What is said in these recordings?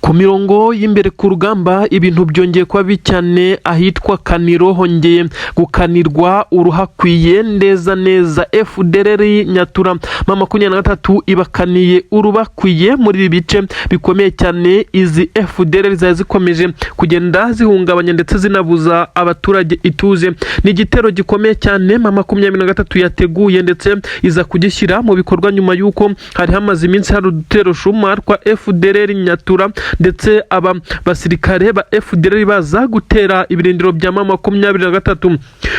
Ku mirongo y'imbere ku rugamba ibintu byongeye kuba bicyane ahitwa Kaniro hongeye gukanirwa uruhakwiye neza Fdrl Nyatura MA23 ibakaniye urubakwiye muri ibi bice bikomeye cyane. Izi Fdrl zikomeje kugenda zihungabanya ndetse zinabuza abaturage ituze. Ni igitero gikomeye cyane MA23 yateguye ndetse iza kugishyira mu bikorwa nyuma yuko hari hamaze iminsi hari udutero shuma twa Fdrl Nyatura ndetse aba basirikare ba Fdrl baza gutera ibirindiro bya MA23.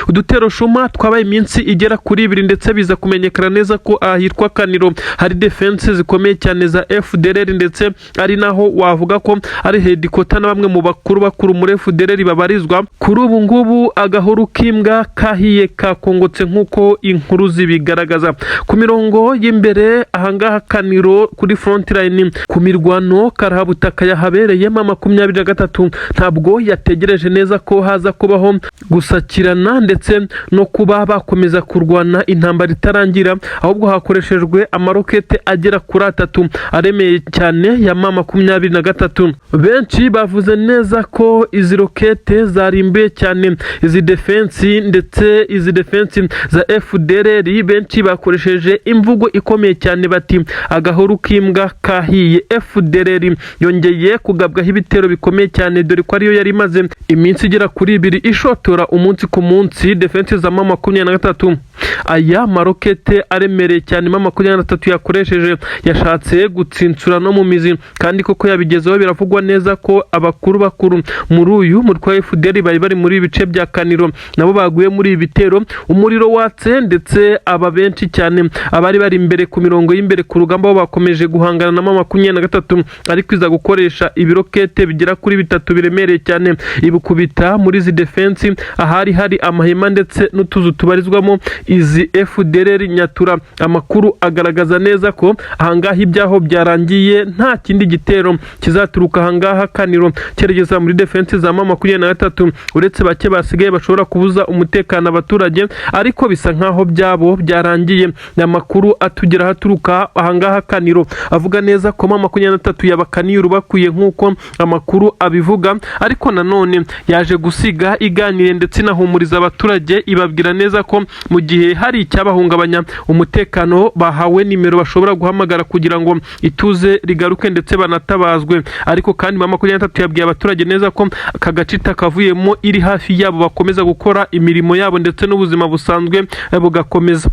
Udutero shuma twabaye iminsi igera kuri 2 ndetse biza kumenyekana neza ko ahitwa Kaniro hari defense zikomeye cyane za Fdrl ndetse ari naho wavuga ko ari headquarter na bamwe mu bakuru muri Fdrl babarizwa. Kuri ubu ngubu agahuru kimbwa kahiye kakongotse nkuko inkuru zibigaragaza. Ku mirongo y'imbere ahangaha Kaniro kuri front line ku mirwano karahabutaka yahabereye MA23 ntabwo yategereje neza ko haza kubaho gusakirana ndetse no kuba bakomeza kurwana intambara itarangira, ahubwo hakoreshejwe amarokete agera kuri 3 aremeye cyane ya MA23. Benshi bavuze neza ko izi rokete zarimbuye cyane izi defense ndetse izi defense za Fdrl. Benshi bakoresheje imvugo ikomeye cyane bati agahuru kimbwa kahiye. Fdrl yongeye kugabwaho ibitero bikomeye cyane dore ko ariyo yari imaze iminsi igera kuri 2 ishotora umunsi ku munsi defense za MA23. Aya marokete aremereye cyane MA23 yakoresheje yashatse gutsinsura no mu mizi, kandi koko yabigezeho. Biravugwa neza ko abakuru muri uyu mutwe Fdrl bari muri ibice bya Kaniro nabo baguye muri ibitero. Umuriro watse ndetse aba benshi cyane abari bari imbere ku mirongo y'imbere ku rugamba bakomeje guhangana na MA23 ariko iza gukoresha ibirokete bigera kuri 3 biremereye cyane ibukubita muri izi defense ahari hari amahema ndetse n'utuzu tubarizwamo izi Fdrl Nyatura. Amakuru agaragaza neza ko ahangaha ibyaho byarangiye nta kindi gitero kizaturuka ahangaha Kaniro cyeregeza muri defense za MA23 uretse bake basigaye bashobora kubuza umutekano abaturage, ariko bisa nkaho byabo byarangiye. Amakuru atugera haturuka ahangaha Kaniro avuga neza ko MA23 yabakaniye urubakwiye nkuko amakuru abivuga, ariko nanone yaje gusiga iganire ndetse inahumuriza abaturage ibabwira neza ko mu gihe hari icyabahungabanya umutekano bahawe nimero bashobora guhamagara kugira ngo ituze rigaruke ndetse banatabazwe. Ariko kandi MA23 yabwiye abaturage neza ko aka gacita kavuyemo iri hafi yabo bakomeza gukora imirimo yabo ndetse n'ubuzima busanzwe bugakomeza.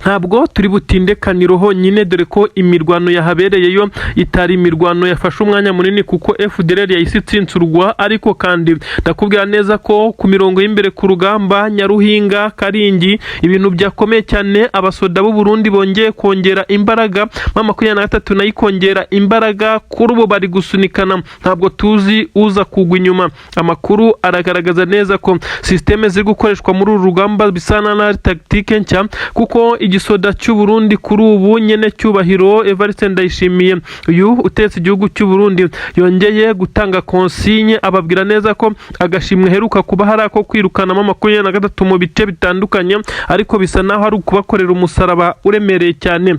Ntabwo turi butinde Kaniro honyine dore ko imirwano yahabereye yo itari imirwano yafashe umwanya munini kuko Fdrl yahise itsinsurwa, ariko kandi ndakubwira neza ko ku mirongo y'imbere ku rugamba Nyaruhinga Karingi ibintu byakomeye cyane. Abasoda b'u Burundi bongeye kongera imbaraga, MA23 nayo ikongera imbaraga. Kuri ubu bari gusunikana, ntabwo tuzi uza kugwa inyuma. Amakuru aragaragaza neza ko systeme ziri gukoreshwa muri uru rugamba bisana na tactique nshya, kuko igisoda cy'u Burundi kuri ubu nyene cyubahiro Evariste Ndayishimiye uyu utetse igihugu cy'u Burundi yongeye gutanga consigne ababwira neza ko agashimwe heruka kuba hari ako kwirukana MA23 mu bice bitandukanye, ariko bisa naho ari ukubakorera umusaraba uremereye cyane.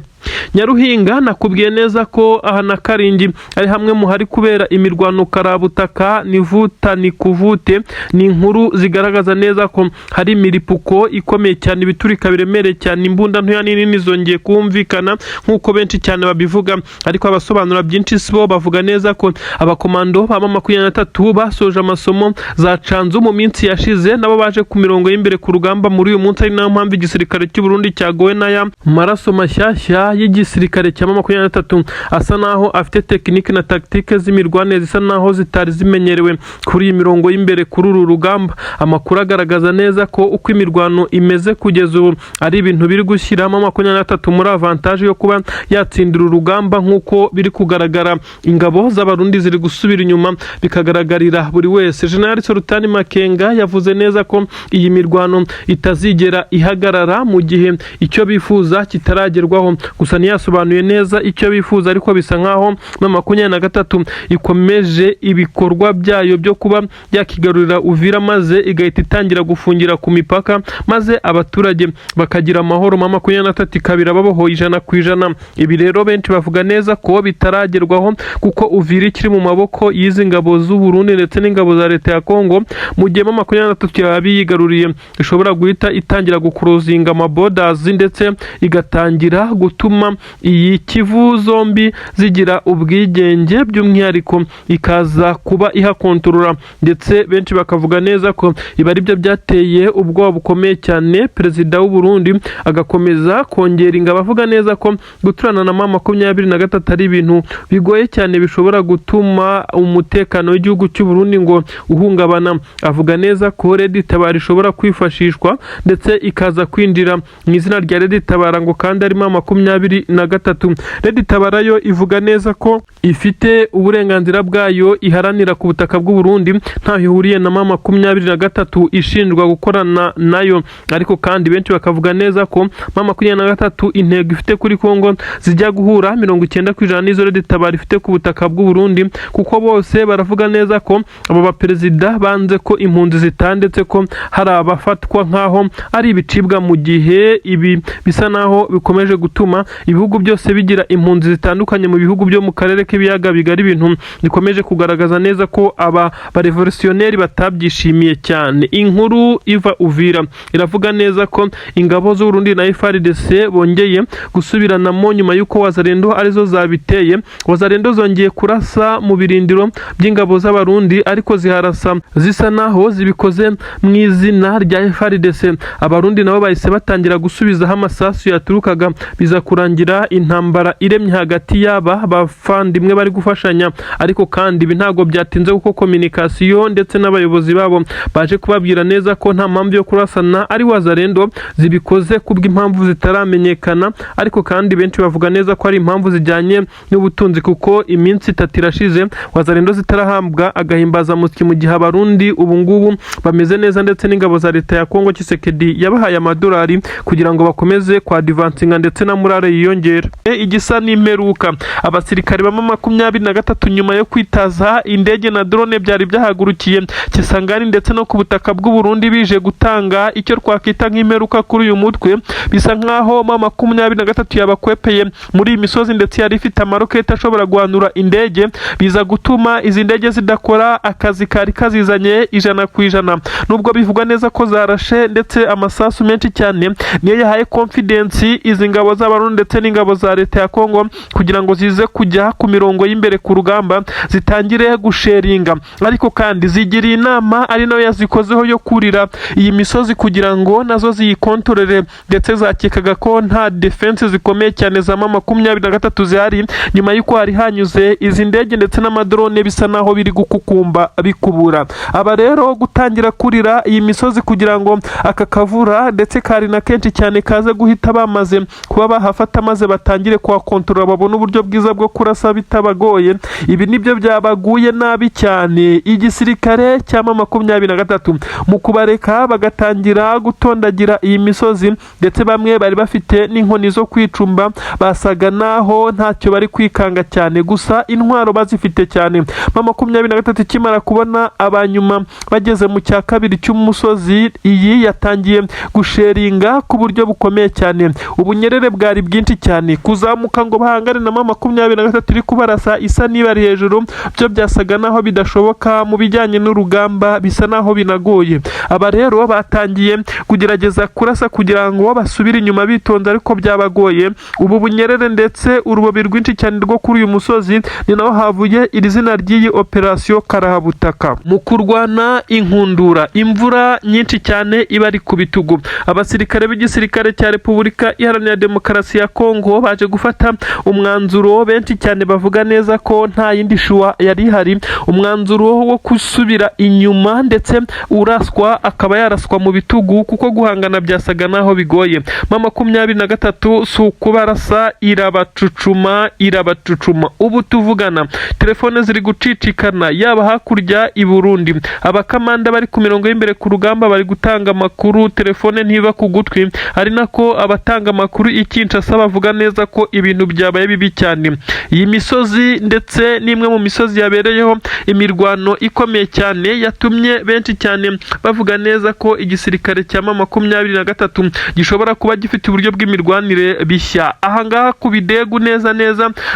Nyaruhinga nakubwiye neza ko aha na Karingi ari hamwe mu hari kubera imirwano karabutaka nivuta ni kuvute. Ni inkuru zigaragaza neza ko hari imiripuko ikomeye cyane ibiturika biremereye cyane, imbunda ntoya nini zongeye kumvikana nkuko benshi cyane babivuga, ariko abasobanura byinshi sibo bavuga neza ko abakomando ba MA23 basoje amasomo za canzu mu minsi yashize nabo baje ku mirongo y'imbere ku rugamba muri uyu munsi, ari nayo mpamvu igisirikare cy'u Burundi cyagowe n'aya maraso mashyashya y'igisirikare cya MA23 asa naho afite tekinike na tactique z'imirwane zisa naho zitari zimenyerewe kuri imirongo y'imbere kuri uru rugamba. Amakuru agaragaza neza ko uko imirwano imeze kugeza ubu ari ibintu biri gushyiramo MA23 muri avantage yo kuba yatsindira urugamba nkuko biri kugaragara. Ingabo z'abarundi ziri gusubira inyuma bikagaragarira buri wese. General Sultani Makenga yavuze neza ko iyi mirwano itazigera ihagarara mu gihe icyo bifuza kitaragerwaho. gusa ntiyasobanuye neza icyo bifuza, ariko bisa nkaho M23 ikomeje ibikorwa byayo byo kuba yakigarurira Uvira maze igahita itangira gufungira ku mipaka maze abaturage bakagira amahoro. M23 ikabira babohoye 100%. Ibi rero benshi bavuga neza ko bitaragerwaho kuko Uvira ikiri mu maboko y'izi ngabo z'u Burundi ndetse n'ingabo za leta ya Congo, mu gihe M23 yabiyigaruriye ishobora guhita itangira gukurozinga amabodazi ndetse igatangira gutuma iyi Kivu zombi zigira ubwigenge, by'umwihariko ikaza kuba ihakontorora. Ndetse benshi bakavuga neza ko iba ari byo byateye ubwoba bukomeye cyane perezida w'u Burundi agakomeza kongera ingabo, avuga neza ko guturana na M23 ari ibintu bigoye cyane bishobora gutuma umutekano w'igihugu cy'u Burundi ngo uhungabana. Avuga neza ko Red Tabara ishobora kwifashishwa ndetse ikaza kwinjira mu izina rya Red Tabara ngo kandi ari M23. Red Tabara yo ivuga neza ko ifite uburenganzira bwayo iharanira ku butaka bw'u Burundi, ntaho ihuriye na M23 ishinjwa gukorana nayo. Ariko kandi benshi bakavuga neza ko M23 intego ifite kuri Congo zijya guhura 90% n'izo Red Tabara ifite ku butaka bw'u Burundi, kuko bose baravuga neza ko abo baperezida banze ko impunzi zitandetse ko hari abafatwa nkaho ari ibicibwa, mu gihe ibi bisa naho bikomeje gutuma ibihugu byose bigira impunzi zitandukanye mu bihugu byo mu karere k'ibiyaga bigari. Ibintu bikomeje kugaragaza neza ko aba barevolutionnaire batabyishimiye cyane. Inkuru iva Uvira iravuga neza ko ingabo z'u Burundi na FDRL bongeye gusubiranamo nyuma y'uko Wazalendo arizo zabiteye. Wazalendo zongeye kurasa mu birindiro by'ingabo z'abarundi, ariko ziharasa zisa naho zibikoze mu izina rya FDRL. Abarundi nabo bahise batangira gusubizaho amasasu yaturukaga, biza kurangira intambara iremye hagati y'aba bafandimwe bari gufashanya. Ariko kandi ibi ntago byatinze kuko communication ndetse n'abayobozi babo baje kubabwira neza ko nta mpamvu yo kurasana, ari Wazalendo zibikoze kubw'impamvu zitaramenyekana. Ariko kandi benshi bavuga neza ko ari impamvu zijyanye n'ubutunzi, kuko iminsi 3 irashize Wazalendo zitarahambwa agahimbaza musiki, mu gihe abarundi ubu ngubu bameze neza ndetse n'ingabo za leta ya Congo Tshisekedi yabahaye amadolari kugira ngo bakomeze kwa advancinga ndetse na murare yiyongera. Igisa n'imperuka abasirikare ba M23 nyuma yo kwitaza indege na drone byari byahagurukiye Kisangani ndetse no ku butaka bw'u Burundi bije gutanga icyo twakita nk'imperuka kuri uyu mutwe. Bisa nkaho M23 yabakwepeye muri iyi misozi ndetse yari ifite amaroketi ashobora guhanura indege, biza gutuma izi ndege zidakora akazi kari kazizanye 100%. Nubwo bivugwa neza ko zarashe ndetse amasasu menshi cyane niyo yahaye confidence izi ngabo z'abarundi ndetse n'ingabo za leta ya Congo kugira ngo zize kujya ku mirongo y'imbere ku rugamba zitangire gusheringa. Ariko kandi zigiriye inama ari nayo yazikozeho yo kurira iyi misozi kugira ngo nazo ziyikontorere, ndetse zakekaga ko nta defense zikomeye cyane za M23 zihari nyuma y'uko hari hanyuze izi ndege ndetse n'amadrone bisa naho biri gukukumba bikubura. Aba rero gutangira kurira iyi misozi kugira ngo aka kavura ndetse kari na kenshi cyane kaze guhita bamaze kuba bahafata maze batangire kwa kontrola, babona uburyo bwiza bwo kurasa bitabagoye. Ibi nibyo byabaguye nabi cyane igisirikare cya M23 mu kubareka bagatangira gutondagira iyi misozi, ndetse bamwe bari bafite n'inkoni zo kwicumba basaga naho ntacyo bari kwikanga cyane, gusa intwaro bazifite cyane. M23 kimara kubona abanyuma bageze mu cya kabiri cy'umusozi, iyi yatangiye gusheringa ku buryo bukomeye cyane. Ubunyerere bwari bwinshi cyane, kuzamuka ngo bahangane na M23 iri kubarasa isa n'ibari hejuru byo byasaga naho bidashoboka. Mu bijyanye n'urugamba bisa naho binagoye. Aba rero batangiye kugerageza kurasa kugira ngo basubire inyuma bitonda, ariko byabagoye. Ubu bunyerere ndetse urubobi rwinshi cyane rwo kuri uyu musozi ni naho havuye iri zina ry'iyi operation karahabutaka. Mu kurwana inkundura imvura nyinshi cyane iba ari ku bitugu, abasirikare b'igisirikare cya Repubulika Iharanira Demokarasi ya Congo baje gufata umwanzuro benshi cyane bavuga neza ko nta yindi shuwa yari ihari, umwanzuro wo kusubira inyuma ndetse uraswa akaba yaraswa mu bitugu kuko guhangana byasaga naho bigoye. M23 su kubarasa irabacucuma. Ubu tuvugana telefone ziri gucicikana yaba hakurya i Burundi, abakamanda bari ku mirongo y'imbere ku rugamba bari gutanga amakuru, telefone ntiba ku gutwi, ari nako abatanga amakuru i Kinshasa kurasa bavuga neza ko ibintu byabaye bibi cyane. Iyi misozi ndetse n'imwe mu misozi yabereyeho imirwano ikomeye cyane yatumye benshi cyane bavuga neza ko igisirikare cya MA23 gishobora kuba gifite uburyo bw'imirwanire bishya. Ahangaha ku bidegu neza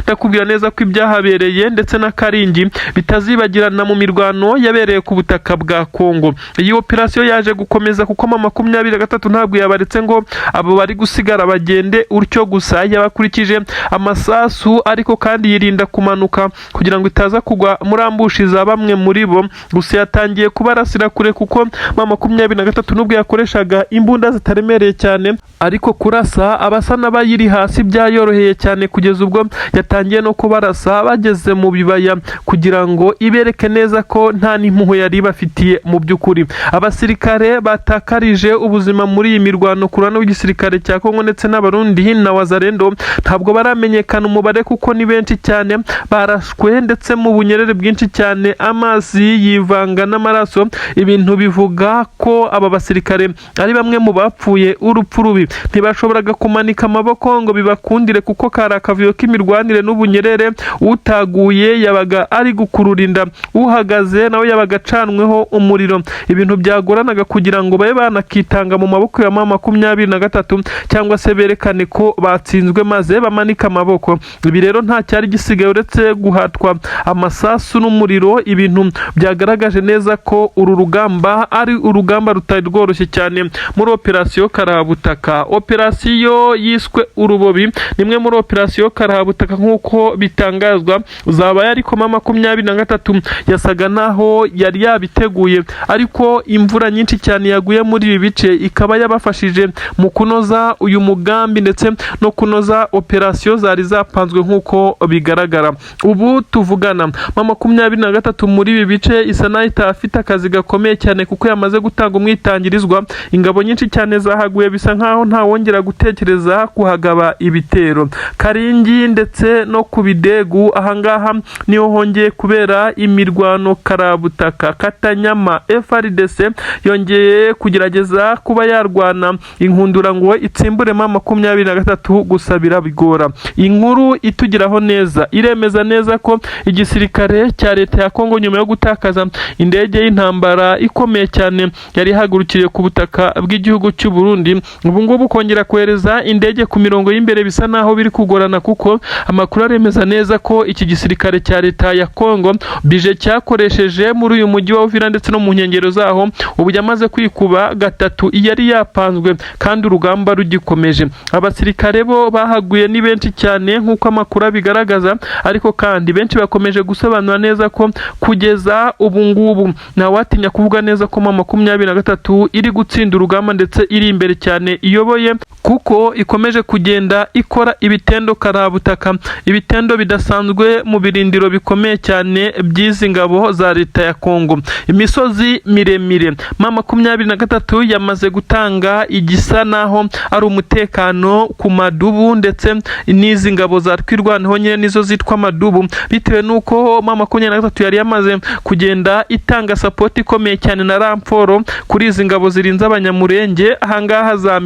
ndakubwira neza ko ibyahabereye ndetse na Karingi bitazibagirana mu mirwano yabereye ku butaka bwa Congo. Iyi operation yaje gukomeza kuko MA23 ntabwo yabaretse ngo abo bari gusigara bagende utyo gusa, yabakurikije amasasu ariko kandi yirinda kumanuka kugira ngo itaza kugwa muri ambushi za bamwe muri bo. Gusa yatangiye kubarasira kure kuko MA23 nubwo yakoreshaga imbunda zitaremereye cyane, ariko kurasa abasa n'abayiri hasi byayoroheye cyane kugeza ubwo yatangiye no kubarasa bageze mu bibaya kugira ngo ibereke neza ko nta n'impuhwe yari bafitiye mu by'ukuri. Abasirikare batakarije ubuzima muri iyi mirwano ku ruhande rw'igisirikare cya Congo ndetse n'Abarundi na Wazalendo ntabwo baramenyekana umubare kuko ni benshi cyane, barashwe ndetse mu bunyerere bwinshi cyane, amazi yivanga n'amaraso. Ibintu bivuga ko aba basirikare ari bamwe mu bapfuye urupfu rubi. Ntibashoboraga kumanika amaboko ngo bibakundire kuko kari akavuyo k'imirwanire n'ubunyerere. Utaguye yabaga ari gukururinda, uhagaze nawe yabaga acanweho umuriro. Ibintu byagoranaga kugira ngo babe banakitanga mu maboko ya MA23 cyangwa se berekane ko batsinzwe maze bamanika amaboko. Ibi rero nta cyari gisigaye uretse guhatwa amasasu n'umuriro. Ibintu byagaragaje neza ko uru rugamba ari urugamba rutari rworoshye cyane muri operation Karahabutaka. Operation yiswe Urubobi nimwe muri operation Karahabutaka nk'uko bitangazwa zabaye, ariko MA23 yasaga naho yari yabiteguye, ariko imvura nyinshi cyane yaguye muri ibi bice ikaba yabafashije mu kunoza uyu mugambi ndetse no kunoza operation zari zapanzwe nk'uko bigaragara. Ubu tuvugana MA23 muri ibi bice isa naho itafite akazi gakomeye cyane kuko yamaze gutanga umwitangirizwa. Ingabo nyinshi cyane zahaguye, bisa nkaho nta wongera gutekereza kuhagaba ibitero. Karingi ndetse no ku bidegu ahangaha niho hongeye kubera imirwano karabutaka. Katanyama FDRL yongeye kugerageza kuba yarwana inkundura ngo itsimbure MA23, gusa birabigora. Inkuru itugiraho neza iremeza neza ko igisirikare cya leta ya Congo nyuma yo gutakaza indege y'intambara ikomeye cyane yari hagurukiriye ku butaka bw'igihugu cy'u Burundi, ubu ngubu kongera kohereza indege ku mirongo y'imbere bisa naho biri kugorana kuko amakuru aremeza neza ko iki gisirikare cya leta ya Congo bije cyakoresheje muri uyu mujyi wa Uvira ndetse no mu nkengero zaho ubu yamaze kwikuba gatatu yari yapanzwe kandi urugamba rugikomeje. Abasirikare bo bahaguye ni benshi cyane nk'uko amakuru abigaragaza, ariko kandi benshi bakomeje gusobanura neza ko kugeza ubu ngubu nta watinya kuvuga neza ko MA23 iri gutsinda urugamba ndetse iri imbere cyane iyoboye, kuko ikomeje kugenda ikora ibitendo karabutaka, ibitendo bidasanzwe mu birindiro bikomeye cyane by'izi ngabo za leta ya Congo. Imisozi miremire MA23 yamaze gutanga igisa naho ari umutekano ku madubu ndetse n'izi ngabo za twirwanaho nyine nizo zitwa madubu, bitewe nuko MA23 yari yamaze kugenda itanga support ikomeye cyane na ramforo kuri izi ngabo zirinze abanyamurenge ahangaha za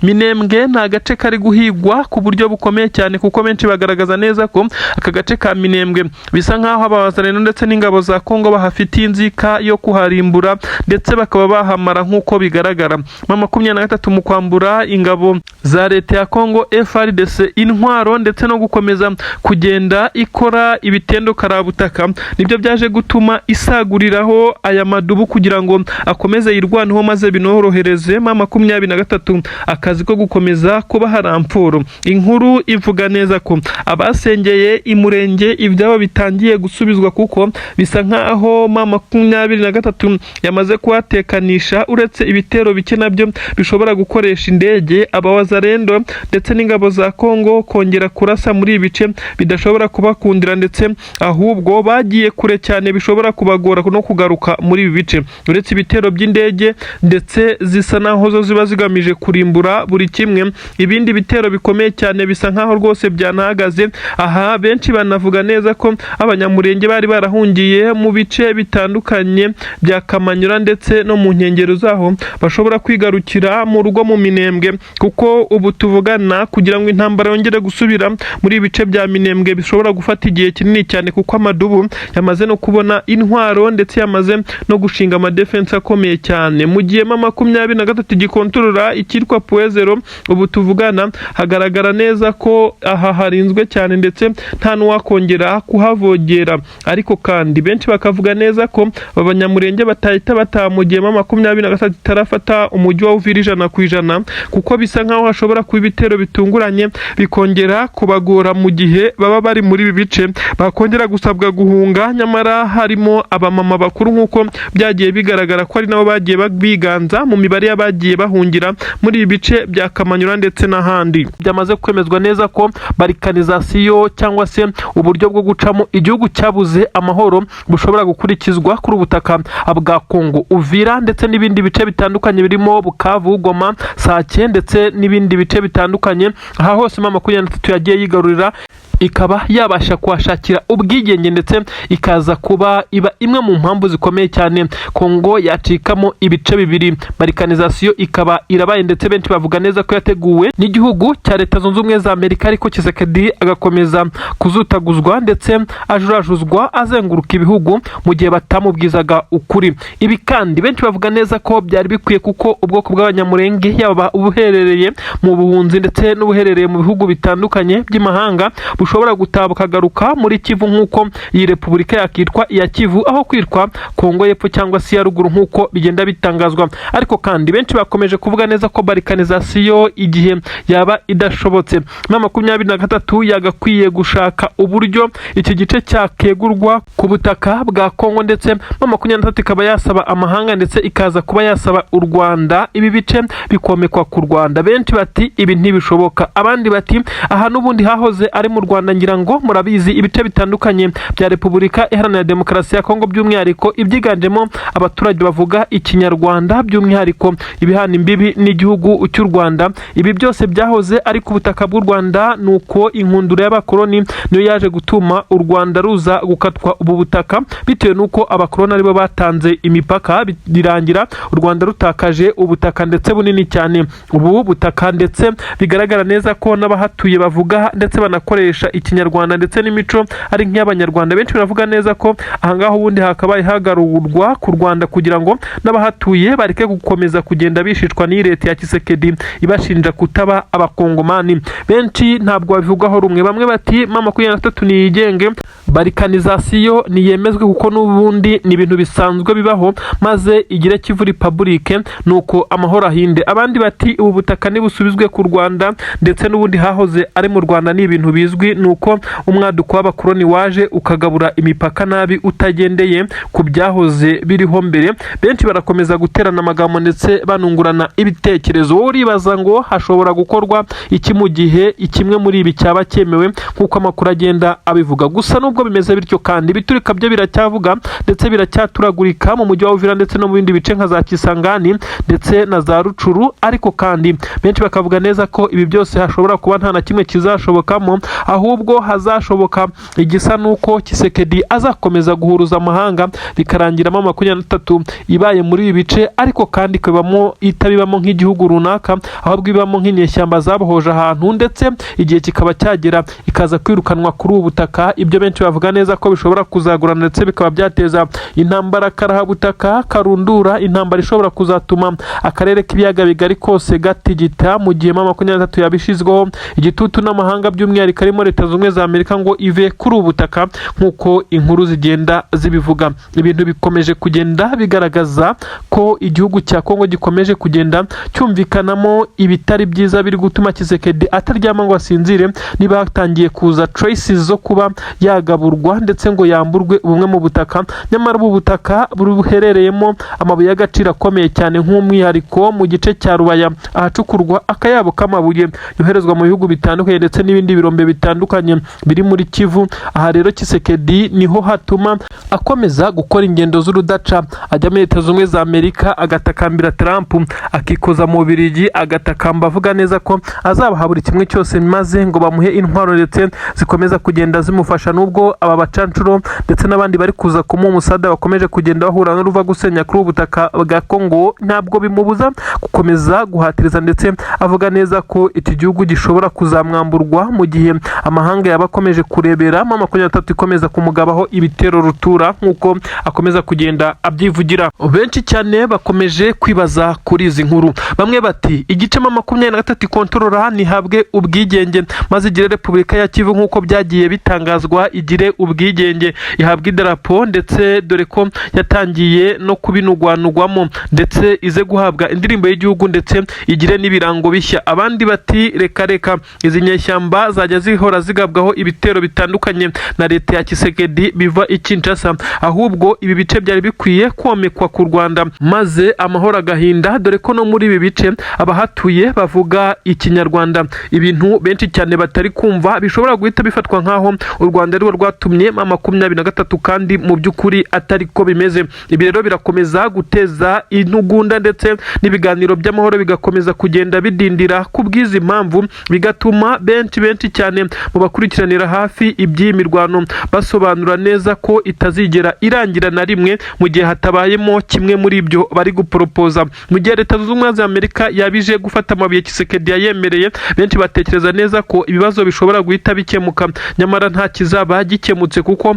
Minembwe nta gace kari guhigwa ku buryo bukomeye cyane, kuko benshi bagaragaza neza ko aka gace ka Minembwe bisa nkaho Wazalendo ndetse n'ingabo za Congo bahafitiye inzika yo kuharimbura ndetse bakaba bahamara nk'uko bigaragara. MA23 mu kwambura ingabo za leta ya Congo FDRL intwaro ndetse no gukomeza kugenda ikora ibitendo karabutaka nibyo byaje gutuma isaguriraho aya madubu kugira ngo akomeze yirwaneho maze binorohereze MA23 akazi ko gukomeza kuba haramforo. Inkuru ivuga neza ko abasengeye imurenge ibyabo bitangiye gusubizwa kuko bisa nkaho MA23 yamaze kuhatekanisha, uretse ibitero bike nabyo bishobora gukoresha indege. Wazalendo ndetse n'ingabo za Congo kongera kurasa muri ibice bidashobora kubakundira ndetse ahubwo bagiye kure cyane bishobora kubagora no kugaruka muri ibi bice, uretse ibitero by'indege ndetse zisa naho zo ziba zigamije kurimbura buri kimwe. Ibindi bitero bikomeye cyane bisa nkaho rwose byanahagaze. Aha benshi banavuga neza ko abanyamurenge bari barahungiye mu bice bitandukanye bya Kamanyura ndetse no mu nkengero zaho bashobora kwigarukira mu rugo mu Minembwe, kuko ubu tuvuga bavugana kugira ngo intambara yongere gusubira muri ibice bya Minembwe bishobora gufata igihe kinini cyane kuko amadubu yamaze no kubona intwaro ndetse yamaze no gushinga amadefense akomeye cyane. Mu gihe MA23 gikontorora ikitwa Puezero ubu tuvugana hagaragara neza ko aha harinzwe cyane ndetse nta n'uwakongera kuhavogera, ariko kandi benshi bakavuga neza ko abanyamurenge batahita batamugiye MA23 tarafata umujyi wa Uvira 100% kuko bisa nkaho hashobora kuba ibitero bitunguranye bikongera kubagora mu gihe baba bari muri ibi bice bakongera gusabwa guhunga. Nyamara harimo abamama bakuru nkuko byagiye bigaragara ko ari nabo bagiye biganza mu mibare y'abagiye bahungira muri ibi bice bya Kamanyura ndetse n'ahandi. Byamaze kwemezwa neza ko barikanizasiyo cyangwa se uburyo bwo gucamo igihugu cyabuze amahoro bushobora gukurikizwa kuri ubutaka bwa Congo, Uvira ndetse n'ibindi bice bitandukanye birimo Bukavu, Goma, Sake ndetse n'ibindi bice bitandukanye. Aha hose MA23 yagiye yigarurira ikaba yabasha kuhashakira ubwigenge ndetse ikaza kuba iba imwe mu mpamvu zikomeye cyane Congo yacikamo ibice bibiri. Barikanizasiyo ikaba irabaye ndetse benshi bavuga neza ko yateguwe n'igihugu cya Leta Zunze Ubumwe za Amerika, ariko Tshisekedi agakomeza kuzutaguzwa ndetse ajurajuzwa azenguruka ibihugu mu gihe batamubwizaga ukuri. Ibi kandi benshi bavuga neza ko byari bikwiye kuko ubwoko bw'abanyamurenge yaba ubuherereye mu buhunzi ndetse n'ubuherereye mu bihugu bitandukanye by'imahanga bushobora gutabuka garuka muri Kivu nkuko iyi repubulika yakitwa iya Kivu aho kwitwa Kongo y'Epfo cyangwa se ya ruguru nkuko bigenda bitangazwa. Ariko kandi benshi bakomeje kuvuga neza ko barikanizasiyo igihe yaba idashobotse MA23 yagakwiye gushaka uburyo iki gice cyakegurwa ku butaka bwa Kongo, ndetse MA23 ikaba yasaba amahanga ndetse ikaza kuba yasaba u Rwanda ibi bice bikomekwa ku Rwanda. Benshi bati ibi ntibishoboka, abandi bati aha n'ubundi hahoze ari mu Rwanda. Ngira ngo murabizi ibice bitandukanye bya Repubulika Iharanira Demokarasi ya Kongo by'umwihariko ibyiganjemo abaturage bavuga ikinyarwanda, by'umwihariko ibihana imbibi n'igihugu cy'u Rwanda. Ibi byose byahoze ari ku butaka bw'u Rwanda, nuko inkundura y'abakoloni niyo yaje gutuma u Rwanda ruza gukatwa ubu butaka bitewe nuko abakoloni aribo batanze imipaka, birangira u Rwanda rutakaje ubutaka ndetse bunini cyane. Ubu butaka ndetse bigaragara neza ko n'abahatuye bavuga ndetse banakoresha ikinyarwanda ndetse n'imico ari nk'abanyarwanda. Benshi baravuga neza ko ahangaho ubundi hakabaye hagarurwa ku Rwanda kugira ngo n'abahatuye bareke gukomeza kugenda bishishwa n'iyi leta ya Tshisekedi ibashinja kutaba abakongomani. Benshi ntabwo babivugaho rumwe, bamwe bati MA23 niyigenge, barikanizasiyo niyemezwe kuko n'ubundi ni ibintu bisanzwe bibaho maze igire Kivu Republique nuko amahoro ahinde. Abandi bati ubu butaka nibusubizwe ku Rwanda ndetse n'ubundi hahoze ari mu Rwanda ni ibintu bizwi, nuko umwaduko w'abakoloni waje ukagabura imipaka nabi utagendeye ku byahoze biriho mbere. Benshi barakomeza guterana amagambo ndetse banungurana ibitekerezo. Wowe uribaza ngo hashobora gukorwa iki mu gihe ikimwe muri ibi cyaba cyemewe nkuko amakuru agenda abivuga. Gusa nubwo bimeze bityo kandi biturika byo biracyavuga ndetse biracyaturagurika mu mujyi wa Uvira ndetse no mu bindi bice nka za Kisangani ndetse na za Rucuru. Ariko kandi benshi bakavuga neza ko ibi byose hashobora kuba nta na kimwe kizashobokamo, ahubwo hazashoboka igisa nuko Tshisekedi azakomeza guhuruza amahanga bikarangiramo MA23 ibaye muri ibi bice, ariko kandi kwibamo itabibamo nk'igihugu runaka, ahubwo ibamo nk'inyeshyamba zabohoje ahantu ndetse igihe kikaba cyagera ikaza kwirukanwa kuri ubu butaka. Ibyo benshi bavuga neza ko bishobora kuzagurana ndetse bikaba byateza intambara karahabutaka karundura, intambara ishobora kuzatuma akarere k'ibiyaga bigari kose gatigita mu gihe MA23 yabishizweho igitutu n'amahanga, by'umwihariko arimo Leta Zunze Ubumwe za Amerika ngo ive kuri ubu butaka nkuko inkuru zigenda zibivuga. Ibintu bikomeje kugenda bigaragaza ko igihugu cya Kongo gikomeje kugenda cyumvikanamo ibitari byiza biri gutuma Tshisekedi ataryama ngo asinzire. Niba hatangiye kuza traces zo kuba yagaburwa ndetse ngo yamburwe ubumwe mu butaka, nyamara ubu butaka buherereyemo amabuye y'agaciro akomeye cyane nk'umwihariko mu gice cya Rubaya ahacukurwa akayabo k'amabuye yoherezwa mu bihugu bitandukanye ndetse n'ibindi birombe bitandukanye bitandukanye biri muri Kivu. Aha rero Tshisekedi niho hatuma akomeza gukora ingendo z'urudaca, ajya muri Leta Zunze Ubumwe za Amerika agatakambira Trump, akikoza mu Bubiligi agatakamba avuga neza ko azabaha buri kimwe cyose maze ngo bamuhe intwaro ndetse zikomeza kugenda zimufasha. Nubwo aba bacancuro ndetse n'abandi bari kuza kumuha umusada bakomeje kugenda bahura n'uruva gusenya kuri ubutaka bwa Congo, ntabwo bimubuza gukomeza guhatiriza ndetse avuga neza ko iki gihugu gishobora kuzamwamburwa mu gihe amahanga yaba akomeje kurebera MA23 ikomeza kumugabaho ibitero rutura nk'uko akomeza kugenda abyivugira. Benshi cyane bakomeje kwibaza kuri izi nkuru. Bamwe bati igice MA23 ikontorora nihabwe ubwigenge maze igire Repubulika ya Kivu nk'uko byagiye bitangazwa, igire ubwigenge, ihabwe idarapo ndetse dore ko yatangiye no kubinugwanugwamo ndetse ize guhabwa indirimbo y'igihugu ndetse igire n'ibirango bishya. Abandi bati reka izi nyeshyamba zajya zihora zigabwaho ibitero bitandukanye na leta ya Tshisekedi biva i Kinshasa, ahubwo ibi bice byari bikwiye komekwa ku Rwanda maze amahoro agahinda, dore ko no muri ibi bice abahatuye bavuga ikinyarwanda, ibintu benshi cyane batari kumva bishobora guhita bifatwa nkaho u Rwanda ari rwatumye MA23 kandi mu by'ukuri atari ko bimeze. Ibi rero birakomeza guteza intugunda ndetse n'ibiganiro by'amahoro bigakomeza kugenda bidindira ku bw'izi mpamvu, bigatuma benshi cyane mu bakurikiranira hafi iby'iyi mirwano basobanura neza ko itazigera irangira na rimwe mu gihe hatabayemo kimwe muri ibyo bari guporopoza. Mu gihe Leta Zunze Ubumwe za Amerika yabije gufata amabuye Tshisekedi yayemereye, benshi batekereza neza ko ibibazo bishobora guhita bikemuka, nyamara nta kizaba gikemutse kuko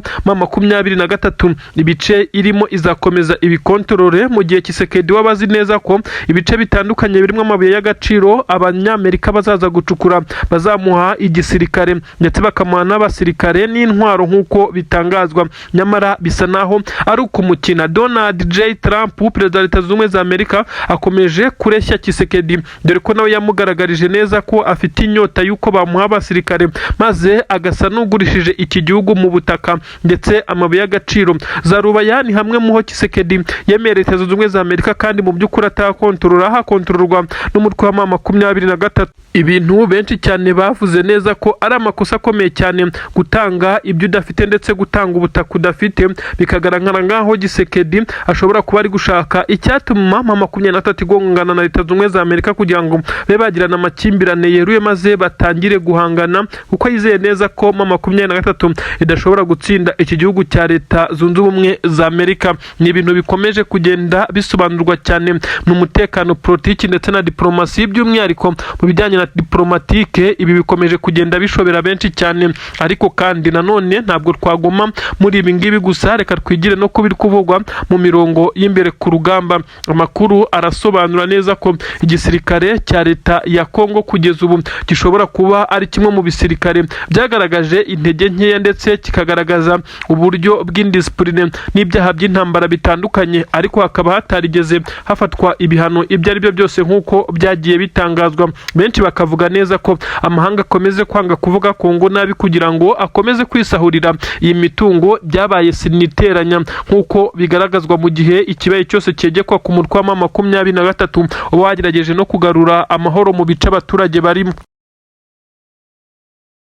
MA23 ibice irimo izakomeza ibikontorore mu gihe Tshisekedi wabazi neza ko ibice bitandukanye birimo amabuye y'agaciro Abanyamerika bazaza gucukura bazamuha igisirikare ndetse bakamuha n'abasirikare n'intwaro nk'uko bitangazwa, nyamara bisa naho ari ukumukina. Donald J. Trump, perezida wa Leta Zunze Ubumwe za Amerika, akomeje kureshya Tshisekedi dore ko nawe yamugaragarije neza ko afite inyota y'uko bamuha abasirikare maze agasa n'ugurishije iki gihugu mu butaka ndetse amabuye y'agaciro. Za Rubaya ni hamwe mu ho Tshisekedi yemeye Leta Zunze Ubumwe za Amerika kandi mu by'ukuri atakontorora, hakontororwa n'umutwe wa MA23. Ibintu benshi cyane bavuze neza ko ari amakosa akomeye cyane gutanga ibyo udafite ndetse gutanga ubutaka udafite, bikagaragara ngaho Tshisekedi ashobora kuba ari gushaka icyatuma MA23 igongana na Leta Zunze Ubumwe za Amerika kugira ngo be bagirana amakimbirane yeruye maze batangire guhangana, kuko yizeye neza ko MA23 idashobora gutsinda iki gihugu cya Leta Zunze Ubumwe za Amerika. Ni ibintu bikomeje kugenda bisobanurwa cyane mu mutekano, politiki ndetse na dipromacy, by'umwihariko mu bijyanye na diplomatike. Ibi bikomeje kugenda bishobera benshi cyane, ariko kandi nanone ntabwo twagoma muri ibi ngibi gusa, reka twigire no kubiri kuvugwa mu mirongo y'imbere ku rugamba. Amakuru arasobanura neza ko igisirikare cya leta ya Congo kugeza ubu gishobora kuba ari kimwe mu bisirikare byagaragaje intege nkeya ndetse kikagaragaza uburyo bw'indiscipline n'ibyaha by'intambara bitandukanye, ariko hakaba hatarigeze hafatwa ibihano ibyo ari byo byose nk'uko byagiye bitangazwa. Benshi bakavuga neza ko amahanga akomeze kwanga kuvuga Congo nabi kugira ngo akomeze kwisahurira iyi mitungo, byabaye siniteranya nk'uko bigaragazwa mu gihe ikibaye cyose cyegekwa ku mutwe wa MA23 uba wagerageje no kugarura amahoro mu bice abaturage barimo.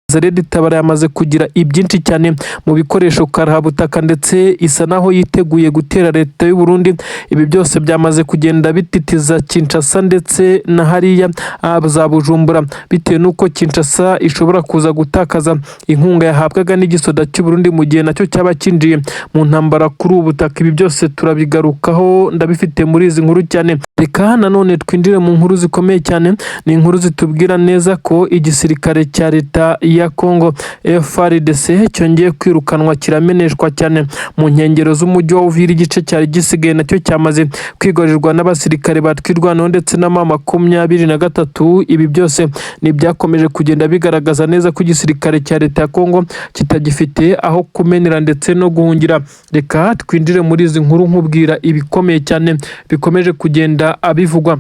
Wazalendo itabara yamaze kugira ibyinshi cyane mu bikoresho karahabutaka ndetse isa naho yiteguye gutera leta y'u Burundi. Ibi byose byamaze kugenda bititiza Kinshasa ndetse na hariya za Bujumbura, bitewe nuko Kinshasa ishobora kuza gutakaza inkunga yahabwaga n'igisoda cy'u Burundi mu gihe nacyo cyaba kinjiye mu ntambara kuri ubutaka. Ibi byose turabigarukaho ndabifite muri izi nkuru cyane. Reka nanone twinjire mu nkuru zikomeye cyane, ni inkuru zitubwira neza ko igisirikare cya leta ya Congo FDRL cyongeye kwirukanwa kirameneshwa cyane mu nkengero z'umujyi wa Uvira. Igice cyari gisigaye nacyo cyamaze kwigarurirwa n'abasirikare batwirwanaho ndetse na MA23. Ibi byose ni byakomeje kugenda bigaragaza neza ko igisirikare cya leta ya Congo kitagifite aho kumenera ndetse no guhungira. Reka twinjire muri izi nkuru nkubwira ibikomeye cyane bikomeje kugenda abivugwa.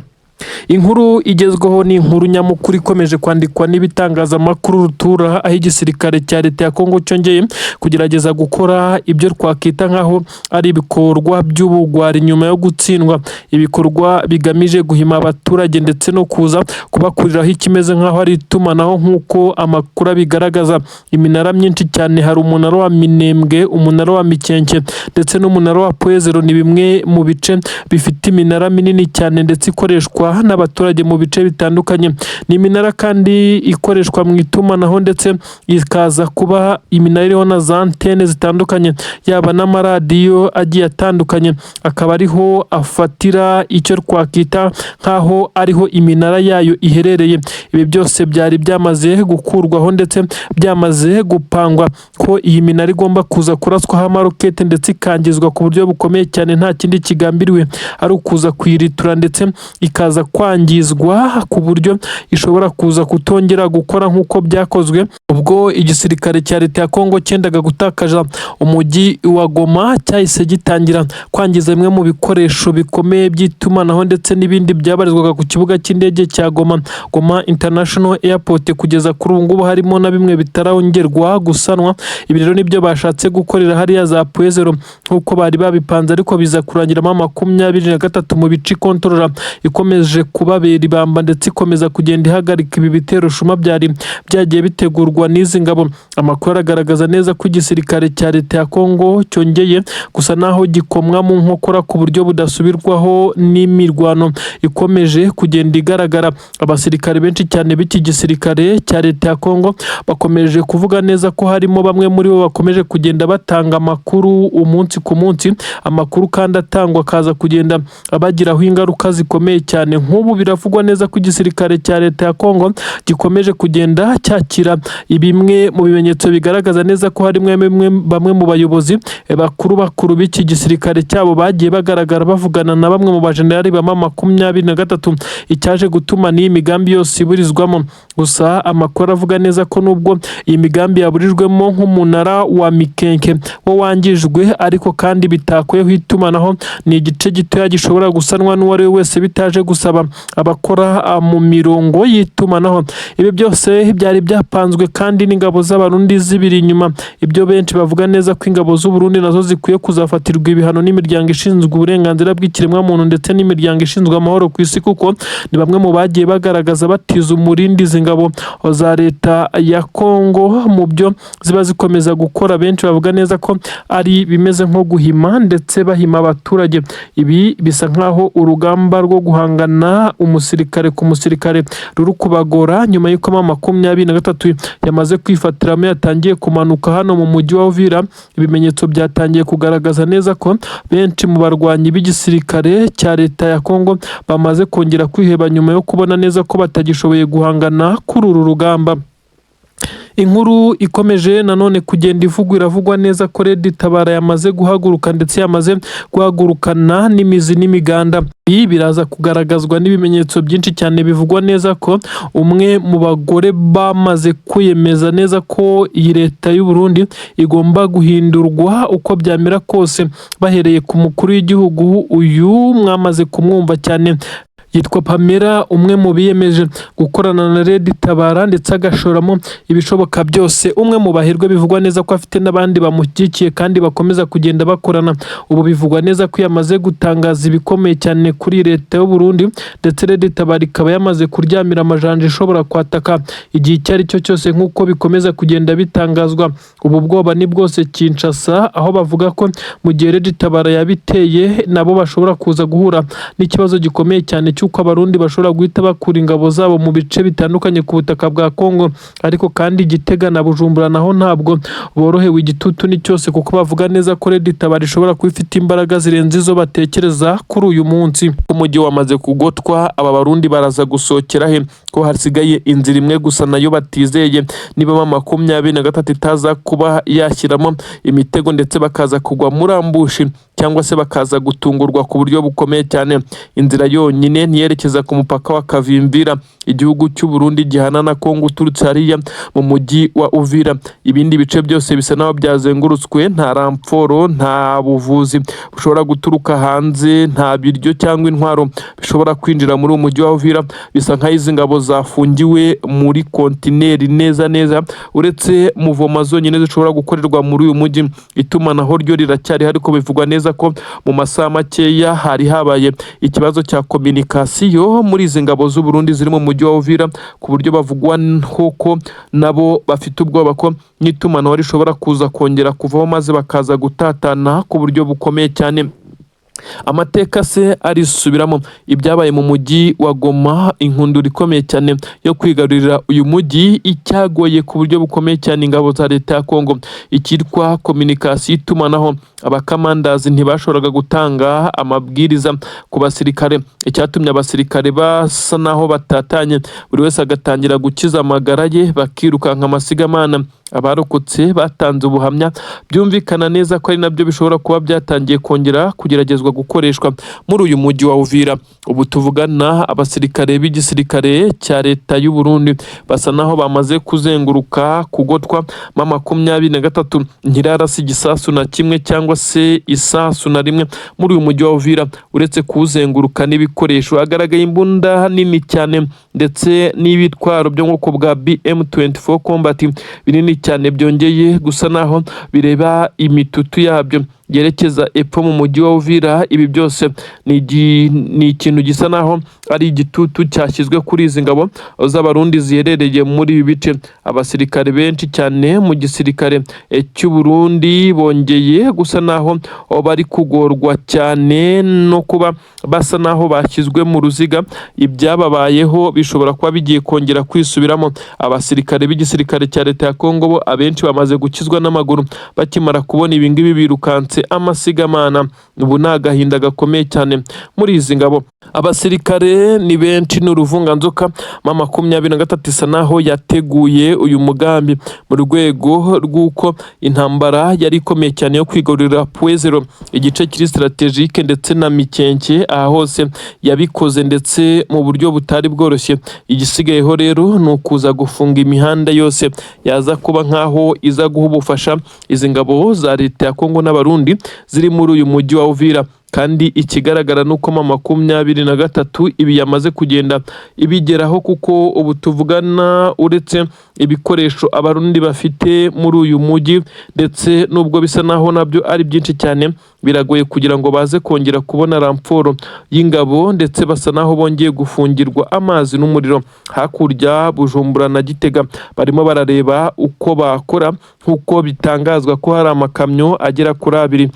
Inkuru igezweho ni inkuru nyamukuru ikomeje kwandikwa n'ibitangazamakuru rutura, aho igisirikare cya leta ya Congo cyongeye kugerageza gukora ibyo twakita nkaho ari ibikorwa by'ubugwari nyuma yo gutsindwa ibikorwa bigamije guhima abaturage ndetse no kuza kubakuriraho ikimeze nkaho ari itumanaho nk'uko amakuru abigaragaza. Iminara myinshi cyane, hari umunara wa Minembwe, umunara wa Mikenke ndetse n'umunara wa Fdrl, ni bimwe mu bice bifite iminara minini cyane ndetse ikoreshwa n'abaturage mu bice bitandukanye. Ni iminara kandi ikoreshwa mu itumanaho ndetse ikaza kuba iminara iriho na za antene zitandukanye, yaba n'amaradiyo agiye atandukanye, akaba ariho afatira icyo twakita nkaho ariho iminara yayo iherereye. Ibi byose byari byamaze gukurwaho ndetse byamaze gupangwa ko iyi minara igomba kuza kuraswaho amarokete ndetse ikangizwa ku buryo bukomeye cyane, nta kindi kigambiriwe ari ukuza kuyiritura ndetse ikaza kwangizwa ku buryo ishobora kuza kutongera gukora nk'uko byakozwe ubwo igisirikare cya leta ya Congo cyendaga gutakaza umujyi wa Goma, cyahise gitangira kwangiza bimwe mu bikoresho bikomeye by'itumanaho ndetse n'ibindi byabarizwaga ku kibuga cy'indege cya Goma International Airport. Kugeza kuri ubu ngubu harimo na bimwe bitarongerwa gusanwa. Ibi rero nibyo bashatse gukorera hariya za Fdrl nk'uko bari babipanze, ariko biza kurangiramo 23 mu bice kontrola ikomeje kubabera ibamba ndetse ikomeza kugenda ihagarika ibi bitero shuma byari byagiye bitegurwa n'izi ngabo. Amakuru aragaragaza neza ko igisirikare cya leta ya Congo cyongeye gusa naho gikomwa mu nkokora ku buryo budasubirwaho n'imirwano ikomeje kugenda igaragara. Abasirikare benshi cyane b'iki gisirikare cya leta ya Congo bakomeje kuvuga neza ko harimo bamwe muri bo bakomeje kugenda batanga amakuru umunsi ku munsi, amakuru kandi atangwa akaza kugenda abagiraho ingaruka zikomeye cyane. Nk'ubu biravugwa neza ko igisirikare cya leta ya Congo gikomeje kugenda cyakira bimwe mu bimenyetso bigaragaza neza ko harimo bamwe mu bayobozi bakuru b'iki gisirikare cyabo bagiye bagaragara bavugana na bamwe mu bajenerali ba MA23, icyaje gutuma n'iyi migambi yose iburizwamo. Gusa amakuru avuga neza ko nubwo iyi migambi yaburijwemo nk'umunara wa Mikenke wo wangijwe, ariko kandi bitakweho itumanaho, ni igice gitoya gishobora gusanwa n'uwari we wese bitaje gusaba abakora mu mirongo y'itumanaho. Ibi byose byari byapanzwe kandi n'ingabo z'abarundi zibiri inyuma. Ibyo benshi bavuga neza ko ingabo z'uburundi nazo zikwiye kuzafatirwa ibihano n'imiryango ishinzwe uburenganzira bw'ikiremwamuntu ndetse n'imiryango ishinzwe amahoro ku isi, kuko ni bamwe mu bagiye bagaragaza batiza umurindi izi ngabo za leta ya Congo mu byo ziba zikomeza gukora. Benshi bavuga neza ko ari bimeze nko guhima ndetse bahima abaturage. Ibi bisa nkaho urugamba rwo guhangana umusirikare ku musirikare ruri kubagora nyuma y'uko MA23 yamaze kwifatiramo yatangiye kumanuka hano mu mujyi wa Uvira. Ibimenyetso byatangiye kugaragaza neza ko benshi mu barwanyi b'igisirikare cya leta ya Congo bamaze kongera kwiheba nyuma yo kubona neza ko batagishoboye guhangana kuri uru rugamba. Inkuru ikomeje nanone kugenda iravugwa neza ko Tabara yamaze guhaguruka ndetse yamaze guhagurukana n'imizi n'imiganda. Ibi biraza kugaragazwa n'ibimenyetso byinshi cyane bivugwa neza ko umwe mu bagore bamaze kwiyemeza neza ko iyi leta y'u Burundi igomba guhindurwa uko byamera kose, bahereye ku mukuru w'igihugu. Uyu mwamaze kumwumva cyane, yitwa Pamela, umwe mu biyemeje gukorana na Tabara ndetse agashoramo ibishoboka byose. Umwe mu bahirwe bivugwa neza ko afite n'abandi bamushyigikiye kandi bakomeza kugenda bakorana. Ubu bivugwa neza ko yamaze gutangaza ibikomeye cyane kuri leta y'u Burundi ndetse Tabara ikaba yamaze kuryamira amajanja ishobora kwataka igihe icyo ari cyo cyose nk'uko bikomeza kugenda bitangazwa. Ubu bwoba ni bwose Kinshasa, aho bavuga ko mu gihe Tabara yabiteye nabo bashobora kuza guhura n'ikibazo gikomeye cyane cy'uko abarundi bashobora guhita bakura ingabo zabo mu bice bitandukanye ku butaka bwa Congo. Ariko kandi Gitega na Bujumbura naho ntabwo borohewe igitutu ni cyose, kuko bavuga neza ko Tabara ishobora kuba ifite imbaraga zirenze izo batekereza kuri uyu munsi. Umujyi wamaze kugotwa, aba barundi baraza gusohokera he ko hasigaye inzira imwe gusa nayo batizeye niba MA23 itaza kuba yashyiramo imitego ndetse bakaza kugwa muri ambushi cyangwa se bakaza gutungurwa ku buryo bukomeye cyane. Inzira yonyine yerekeza ku mupaka wa Kavimvira igihugu cy'u Burundi gihana na Congo uturutse hariya mu mujyi wa Uvira. Ibindi bice byose bisa naho byazengurutswe, nta ramforo, nta buvuzi bushobora guturuka hanze, nta biryo cyangwa intwaro bishobora kwinjira muri uyu mujyi wa Uvira. Bisa nkaho izi ngabo zafungiwe muri kontineri neza uretse muvoma zonyine zishobora gukorerwa muri uyu mujyi. Itumanaho ryo riracyari ariko bivugwa neza ko mu masaha makeya hari habaye ikibazo cya kominikasiyo muri izi ngabo z'u Burundi ziri mu mujyi wa Uvira, ku buryo bavugwa ko nabo bafite ubwoba ko n'itumanaho rishobora kuza kongera kuvaho maze bakaza gutatana ku buryo bukomeye cyane. Amateka se arisubiramo ibyabaye mu mujyi wa Goma, inkundura ikomeye cyane yo kwigarurira uyu mujyi, icyagoye ku buryo bukomeye cyane ingabo za leta ya Congo, ikitwa kominikasiyo, itumanaho. Abakamandazi ntibashoboraga gutanga amabwiriza ku basirikare, icyatumye abasirikare basa naho batatanye, buri wese agatangira gukiza amagara ye bakirukanka amasigamana. Abarokotse batanze ubuhamya byumvikana neza ko ari nabyo bishobora kuba byatangiye kongera kugeragezwa gukoreshwa muri uyu mujyi wa Uvira. Ubu tuvugana abasirikare b'igisirikare cya leta y'u Burundi basa naho bamaze kuzenguruka kugotwa MA23 ntirarasi igisasu na kimwe cyangwa se isasu na rimwe muri uyu mujyi wa Uvira, uretse kuzenguruka n'ibikoresho. Agaragaye imbunda nini cyane ndetse n'ibitwaro byo mu bwoko bwa MA23 combat binini cyane byongeye gusa naho bireba imitutu yabyo yerekeza epfo mu mujyi wa Uvira. Ibi byose ni ikintu gisa naho ari igitutu cyashyizwe kuri izi ngabo z'abarundi ziherereye muri ibi bice. Abasirikare benshi cyane mu gisirikare cy'u Burundi bongeye gusa naho bari kugorwa cyane no kuba basa naho bashyizwe mu ruziga. Ibyababayeho bishobora kuba bigiye kongera kwisubiramo. Abasirikare b'igisirikare cya leta ya Congo bo abenshi bamaze gukizwa n'amaguru bakimara kubona ibingibi birukatse amasigamana. Ubu ni agahinda gakomeye cyane muri izi ngabo. Abasirikare ni benshi n'uruvunganzoka. MA23 isa naho yateguye uyu mugambi mu rwego rw'uko intambara yari ikomeye cyane yo kwigarurira Fdrl, igice kiri strategique ndetse na Mikenke. Aha hose yabikoze ndetse mu buryo butari bworoshye. Igisigayeho rero ni ukuza gufunga imihanda yose yaza kuba nkaho iza guha ubufasha izi ngabo za leta ya Congo n'abarundi ziri muri uyu mujyi wa Uvira. Kandi ikigaragara nuko MA23 ibi yamaze kugenda ibigeraho, kuko ubu tuvugana uretse ibikoresho abarundi bafite muri uyu mujyi ndetse nubwo bisa naho nabyo ari byinshi cyane, biragoye kugira ngo baze kongera kubona ramforo y'ingabo, ndetse basa naho bongeye gufungirwa amazi n'umuriro. Hakurya Bujumbura na Gitega barimo barareba uko bakora, nkuko bitangazwa ko hari amakamyo agera kuri 2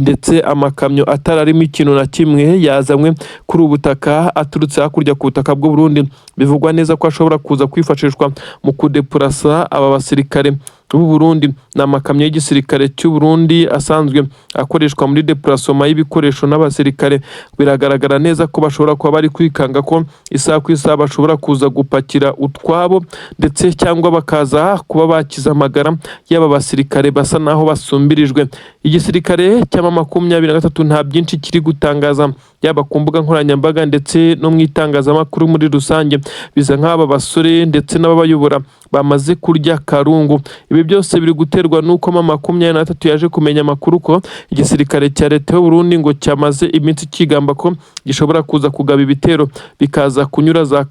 ndetse amakamyo atararimo ikintu na kimwe yazanywe kuri ubutaka aturutse hakurya ku butaka bw'u Burundi. Bivugwa neza ko ashobora kuza kwifashishwa mu kudepurasa aba basirikare b'u Burundi. Ni amakamyo y'igisirikare cy'u Burundi asanzwe akoreshwa muri deplacement y'ibikoresho n'abasirikare. Biragaragara neza ko bashobora kuba bari kwikanga ko isaha ku isaha bashobora kuza gupakira utwabo, ndetse cyangwa bakaza kuba bakiza amagara y'aba basirikare basa naho basumbirijwe. Igisirikare cya MA23 nta byinshi kiri gutangaza, yaba ku mbuga nkoranyambaga ndetse no mu itangazamakuru muri rusange. Biza nk'aba basore ndetse n'ababayobora bamaze kurya karungu. Ibi byose biri guterwa nuko MA23 yaje kumenya amakuru ko igisirikare cya leta y'u Burundi ngo cyamaze iminsi kigamba ko gishobora kuza kugaba ibitero bikaza kunyura za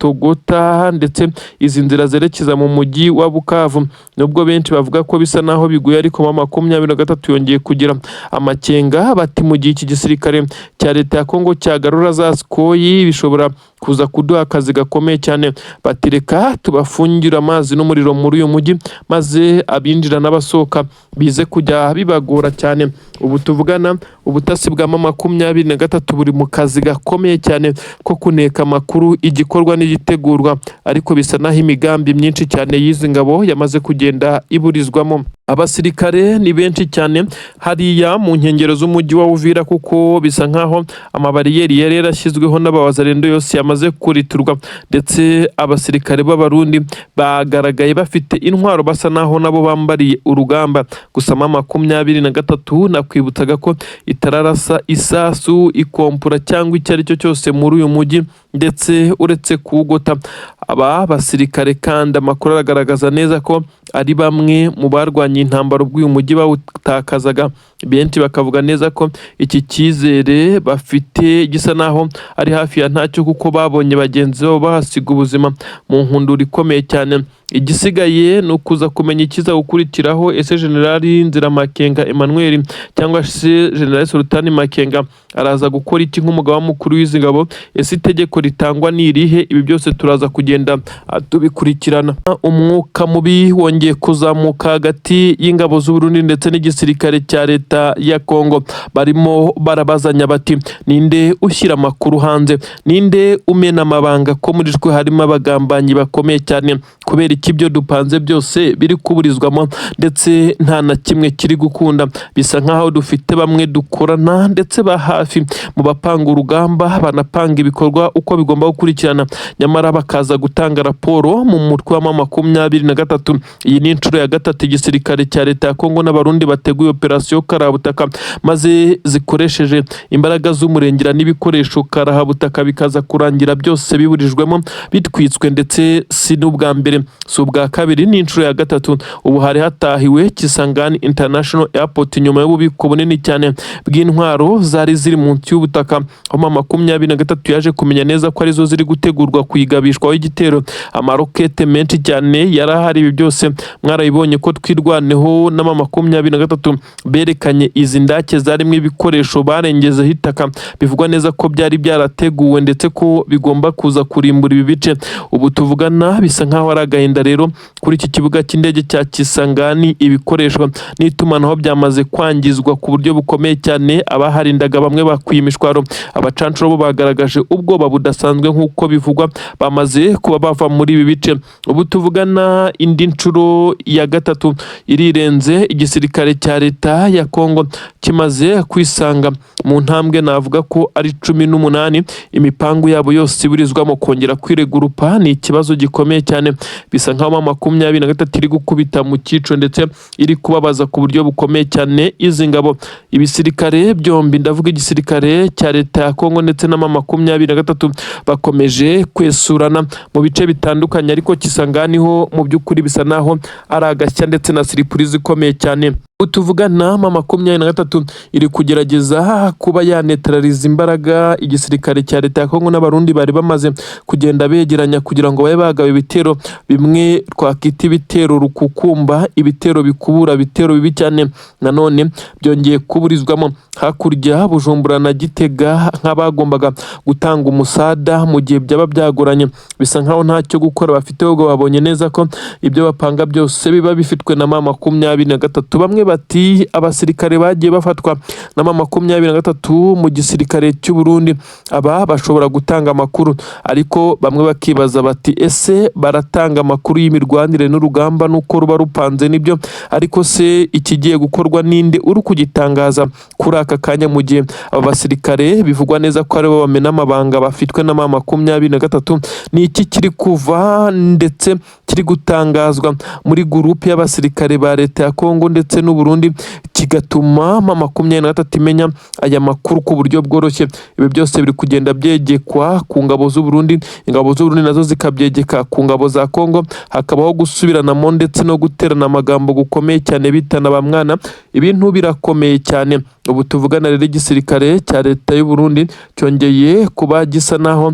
Katogota ndetse izi nzira zerekeza mu mujyi wa Bukavu. Nubwo benshi bavuga ko bisa naho biguye, ariko MA23 yongeye kugira amakenga. Bati mu gihe iki gisirikare cya leta ya Congo cyagarura za Skoyi bishobora kuza kuduha akazi gakomeye cyane. Batireka tubafungira amazi n'umuriro muri uyu mujyi, maze abinjira n'abasohoka bize kujya bibagora cyane. Ubu tuvugana ubutasi bwa MA23 buri mu kazi gakomeye cyane ko kuneka amakuru, igikorwa n'igitegurwa, ariko bisa naho imigambi myinshi cyane y'izi ngabo yamaze kugenda iburizwamo. Abasirikare ni benshi cyane hariya mu nkengero z'umujyi wa Uvira, kuko bisa nkaho amabariyeri yari yarashyizweho n'abawazalendo yose cyamaze kuriturwa, ndetse abasirikare b'abarundi bagaragaye bafite intwaro basa naho nabo bambariye urugamba. Gusa MA23 nakwibutsaga ko itararasa isasu ikompura cyangwa icyo ari cyo cyose muri uyu mujyi, ndetse uretse kuwugota. Aba basirikare kandi amakuru aragaragaza neza ko ari bamwe mu barwanya intambara ubwo uyu mujyi bawutakazaga. Benshi bakavuga neza ko iki cyizere bafite gisa naho ari hafi ya ntacyo, kuko babonye bagenzi babo bahasiga ubuzima mu nkundura ikomeye cyane. Igisigaye ni ukuza kumenya ikiza gukurikiraho. Ese Generali Nziramakenga Emmanuel cyangwa se Generali Sultani Makenga araza gukora iki nk'umugaba mukuru w'izi ngabo? Ese itegeko ritangwa ni irihe? Ibi byose turaza kugenda tubikurikirana. Umwuka mubi wongeye kuzamuka hagati y'ingabo z'Uburundi ndetse n'igisirikare cya leta ya Congo. Barimo barabazanya bati ninde ushyira amakuru hanze, ninde umena amabanga, ko muri twe harimo abagambanyi bakomeye cyane. Kubera iki ibyo dupanze byose biri kuburizwamo ndetse nta na kimwe kiri gukunda? Bisa nkaho dufite bamwe dukorana ndetse ba hafi mu bapanga urugamba, banapanga ibikorwa uko bigomba gukurikirana, nyamara bakaza gutanga raporo mu mutwe wa MA23. Iyi ni inshuro ya gatatu igisirikare cya leta ya Congo n'abarundi bateguye operasiyo karahabutaka, maze zikoresheje imbaraga z'umurengera n'ibikoresho karahabutaka, bikaza kurangira byose biburijwemo, bitwitswe. Ndetse si n'ubwa mbere, si ubwa kabiri, ni inshuro ya gatatu. Ubu hari hatahiwe Kisangani International Airport nyuma y'ububiko bunini cyane bw'intwaro zari ziri munsi y'ubutaka, aho MA23 yaje kumenya neza ko arizo ziri gutegurwa kuyigabishwaho igitero. Amarokete menshi cyane yarahari. Ibi byose mwarabibonye ko twirwaneho na MA23 berekanye izi ndake zarimo ibikoresho barengezeho itaka, bivugwa neza ko byari byarateguwe ndetse ko bigomba kuza kurimbura ibi bice. Ubu tuvugana bisa nkaho ari agahinda rero kuri iki kibuga cy'indege cya Kisangani. Ibikoresho n'itumanaho byamaze kwangizwa ku buryo bukomeye cyane. Abaharindaga bamwe bakwiye imishwaro. Abacancuro bo bagaragaje ubwoba budasanzwe nk'uko bivugwa, bamaze kuba bava muri ibi bice. Ubu tuvugana indi nshuro ya gatatu irirenze, igisirikare cya leta ya Congo kimaze kwisanga mu ntambwe navuga ko ari 18. Imipangu yabo yose iburizwamo kongera kwiregurupa. Ni ikibazo gikomeye cyane. Bisa nkaho MA23 iri gukubita mu cyico ndetse iri kubabaza ku buryo bukomeye cyane izi ngabo. Ibisirikare byombi, ndavuga igisirikare cya leta ya Congo ndetse na MA23, bakomeje kwesurana mu bice bitandukanye, ariko Kisangani ho mu by'ukuri bisa naho ari agashya ndetse na surprise ikomeye cyane. Utuvugana MA23 iri kugerageza kuba yanetraliza imbaraga igisirikare cya leta ya Congo n'abarundi bari bamaze kugenda begeranya kugira ngo babe bagaba ibitero bimwe twakita ibitero rukukumba, ibitero bikubura, ibitero bibi cyane. Nanone byongeye kuburizwamo hakurya Bujumbura na Gitega nk'abagombaga gutanga umusada mu gihe byaba byagoranye. Bisa nkaho ntacyo gukora bafite, ubwo babonye neza ko ibyo bapanga byose biba bifitwe na MA23. Bamwe bati abasirikare bagiye bafatwa na MA23 mu gisirikare cy'u Burundi, aba bashobora gutanga amakuru, ariko bamwe bakibaza bati ese baratanga amakuru y'imirwanire n'urugamba nuko ruba rupanze nibyo, ariko se ikigiye gukorwa ninde uri kugitangaza kuri aka kanya? Mu gihe aba basirikare bivugwa neza ko aribo bamena amabanga bafitwe na MA23, ni iki kiri kuva ndetse kiri gutangazwa muri gurupe y'abasirikare ba leta ya Congo ndetse n'Uburundi, kigatuma MA23 imenya aya makuru ku buryo bworoshye? Ibi byose biri kugenda byegekwa ku ngabo z'Uburundi, ingabo z'Uburundi nazo zikabyegeka ku ngabo za Congo, hakabaho gusubiranamo ndetse no guterana amagambo gukomeye cyane bitana bamwana. Ibintu birakomeye cyane. Ubu tuvugana rero igisirikare cya leta y'u Burundi cyongeye kuba gisa naho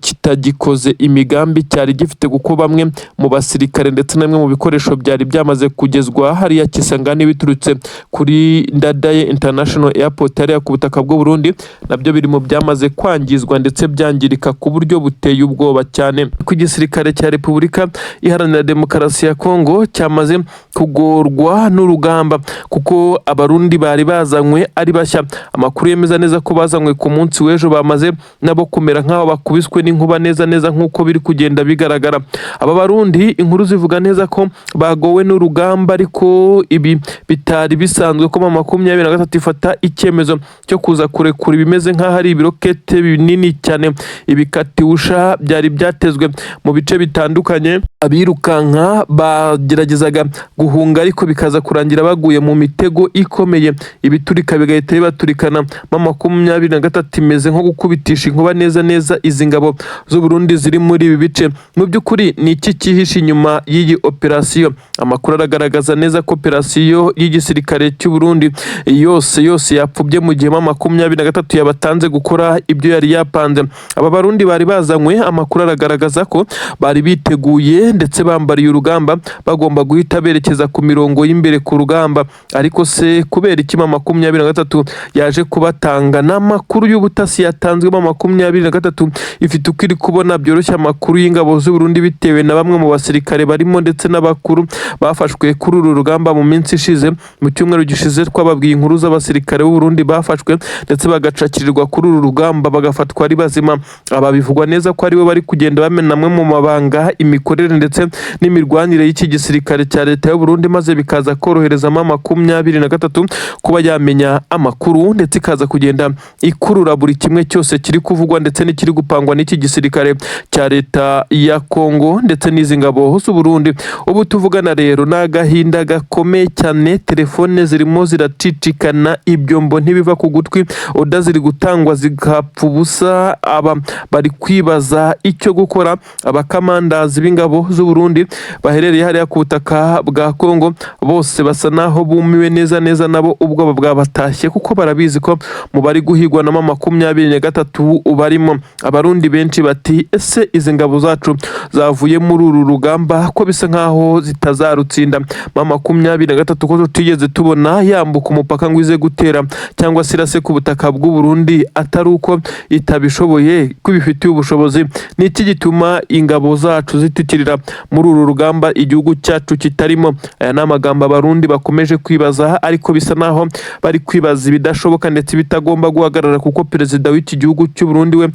kitagikoze imigambi cyari gifite, kuko bamwe mu basirikare ndetse namwe mu bikoresho byari byamaze kugezwa hariya Kisangani biturutse kuri Ndadaye International Airport hariya ku butaka bw'u Burundi, nabyo biri mu byamaze kwangizwa ndetse byangirika ku buryo buteye ubwoba cyane. Ku gisirikare cya Repubulika Iharanira Demokarasi ya Congo cyamaze kugorwa n'urugamba, kuko abarundi bari bazanywe ari bashya. Amakuru yemeza neza ko bazanywe ku munsi w'ejo bamaze nabo kumera nk'aho bakubiswe n'inkuba neza nk'uko biri kugenda bigaragara. Aba barundi inkuru zivuga neza ko bagowe n'urugamba, ariko ibi bitari bisanzwe ko MA23 ifata icyemezo cyo kuza kurekura ibimeze nk'aho ari ibirokete binini cyane ibikatiwusha byari byatezwe mu bice bitandukanye. Abirukanka bageragezaga guhunga ariko bikaza kurangira baguye mu mitego ikomeye, ibiturika bigahita bibaturikana. MA23 imeze nko gukubitisha inkuba neza izi ngabo z'Uburundi ziri muri ibi bice. Mu by'ukuri ni iki cyihishe inyuma y'iyi operasiyo? Amakuru aragaragaza neza ko operasiyo y'igisirikare cy'u Burundi yose yapfubye mu gihe MA23 yabatanze gukora ibyo yari yapanze. Aba barundi bari bazanywe, amakuru aragaragaza ko bari biteguye ndetse bambariye urugamba, bagomba guhita berekeza ku mirongo y'imbere ku rugamba. Ariko se kubera iki MA23 yaje kubatanga? N'amakuru y'ubutasi yatanzwe MA23 ifite uko iri kubona byoroshye amakuru y'ingabo z'u Burundi bitewe na bamwe mu basirikare barimo ndetse n'abakuru bafashwe kuri uru rugamba mu minsi ishize. Mu cyumweru gishize twababwiye inkuru z'abasirikare b'u Burundi bafashwe ndetse bagacakirirwa kuri uru rugamba bagafatwa ari bazima. Aba bivugwa neza ko aribo bari kugenda bamena amwe mu mabanga, imikorere ndetse n'imirwanire y'iki gisirikare cya leta y'u Burundi, maze bikaza korohereza MA23 kuba yamenya amakuru ndetse ikaza kugenda ikurura buri kimwe cyose kiri kuvugwa ndetse n'ikiri gupangwa n'iki gisirikare cya leta ya Congo ndetse n'izi ngabo z'u Burundi. Ubu tuvugana rero n'agahinda gakomeye cyane, telefone zirimo ziracicikana, ibyombo ntibiva ku gutwi, oda ziri gutangwa zigapfa ubusa. Aba bari kwibaza icyo gukora. Abakamandazi b'ingabo z'u Burundi baherereye hariya ku butaka bwa Congo bose basa naho bumiwe neza nabo ubwoba bwabatashye, kuko barabizi ko mu bari guhigwa na MA23 barimo. Abarundi benshi bati ese izi ngabo zacu zavuye muri uru rugamba ko bisa nkaho zitazarutsinda? MA23 ko tutigeze tubona yambuka umupaka ngo ize gutera cyangwa se irase ku butaka bw'u Burundi atari uko itabishoboye, ko bifitiye ubushobozi. Ni iki gituma ingabo zacu zitikirira muri uru rugamba igihugu cyacu kitarimo? Aya ni amagambo abarundi bakomeje kwibaza, ariko bisa naho bari kwibaza ibidashoboka ndetse bitagomba guhagarara, kuko perezida w'iki gihugu cy'u Burundi we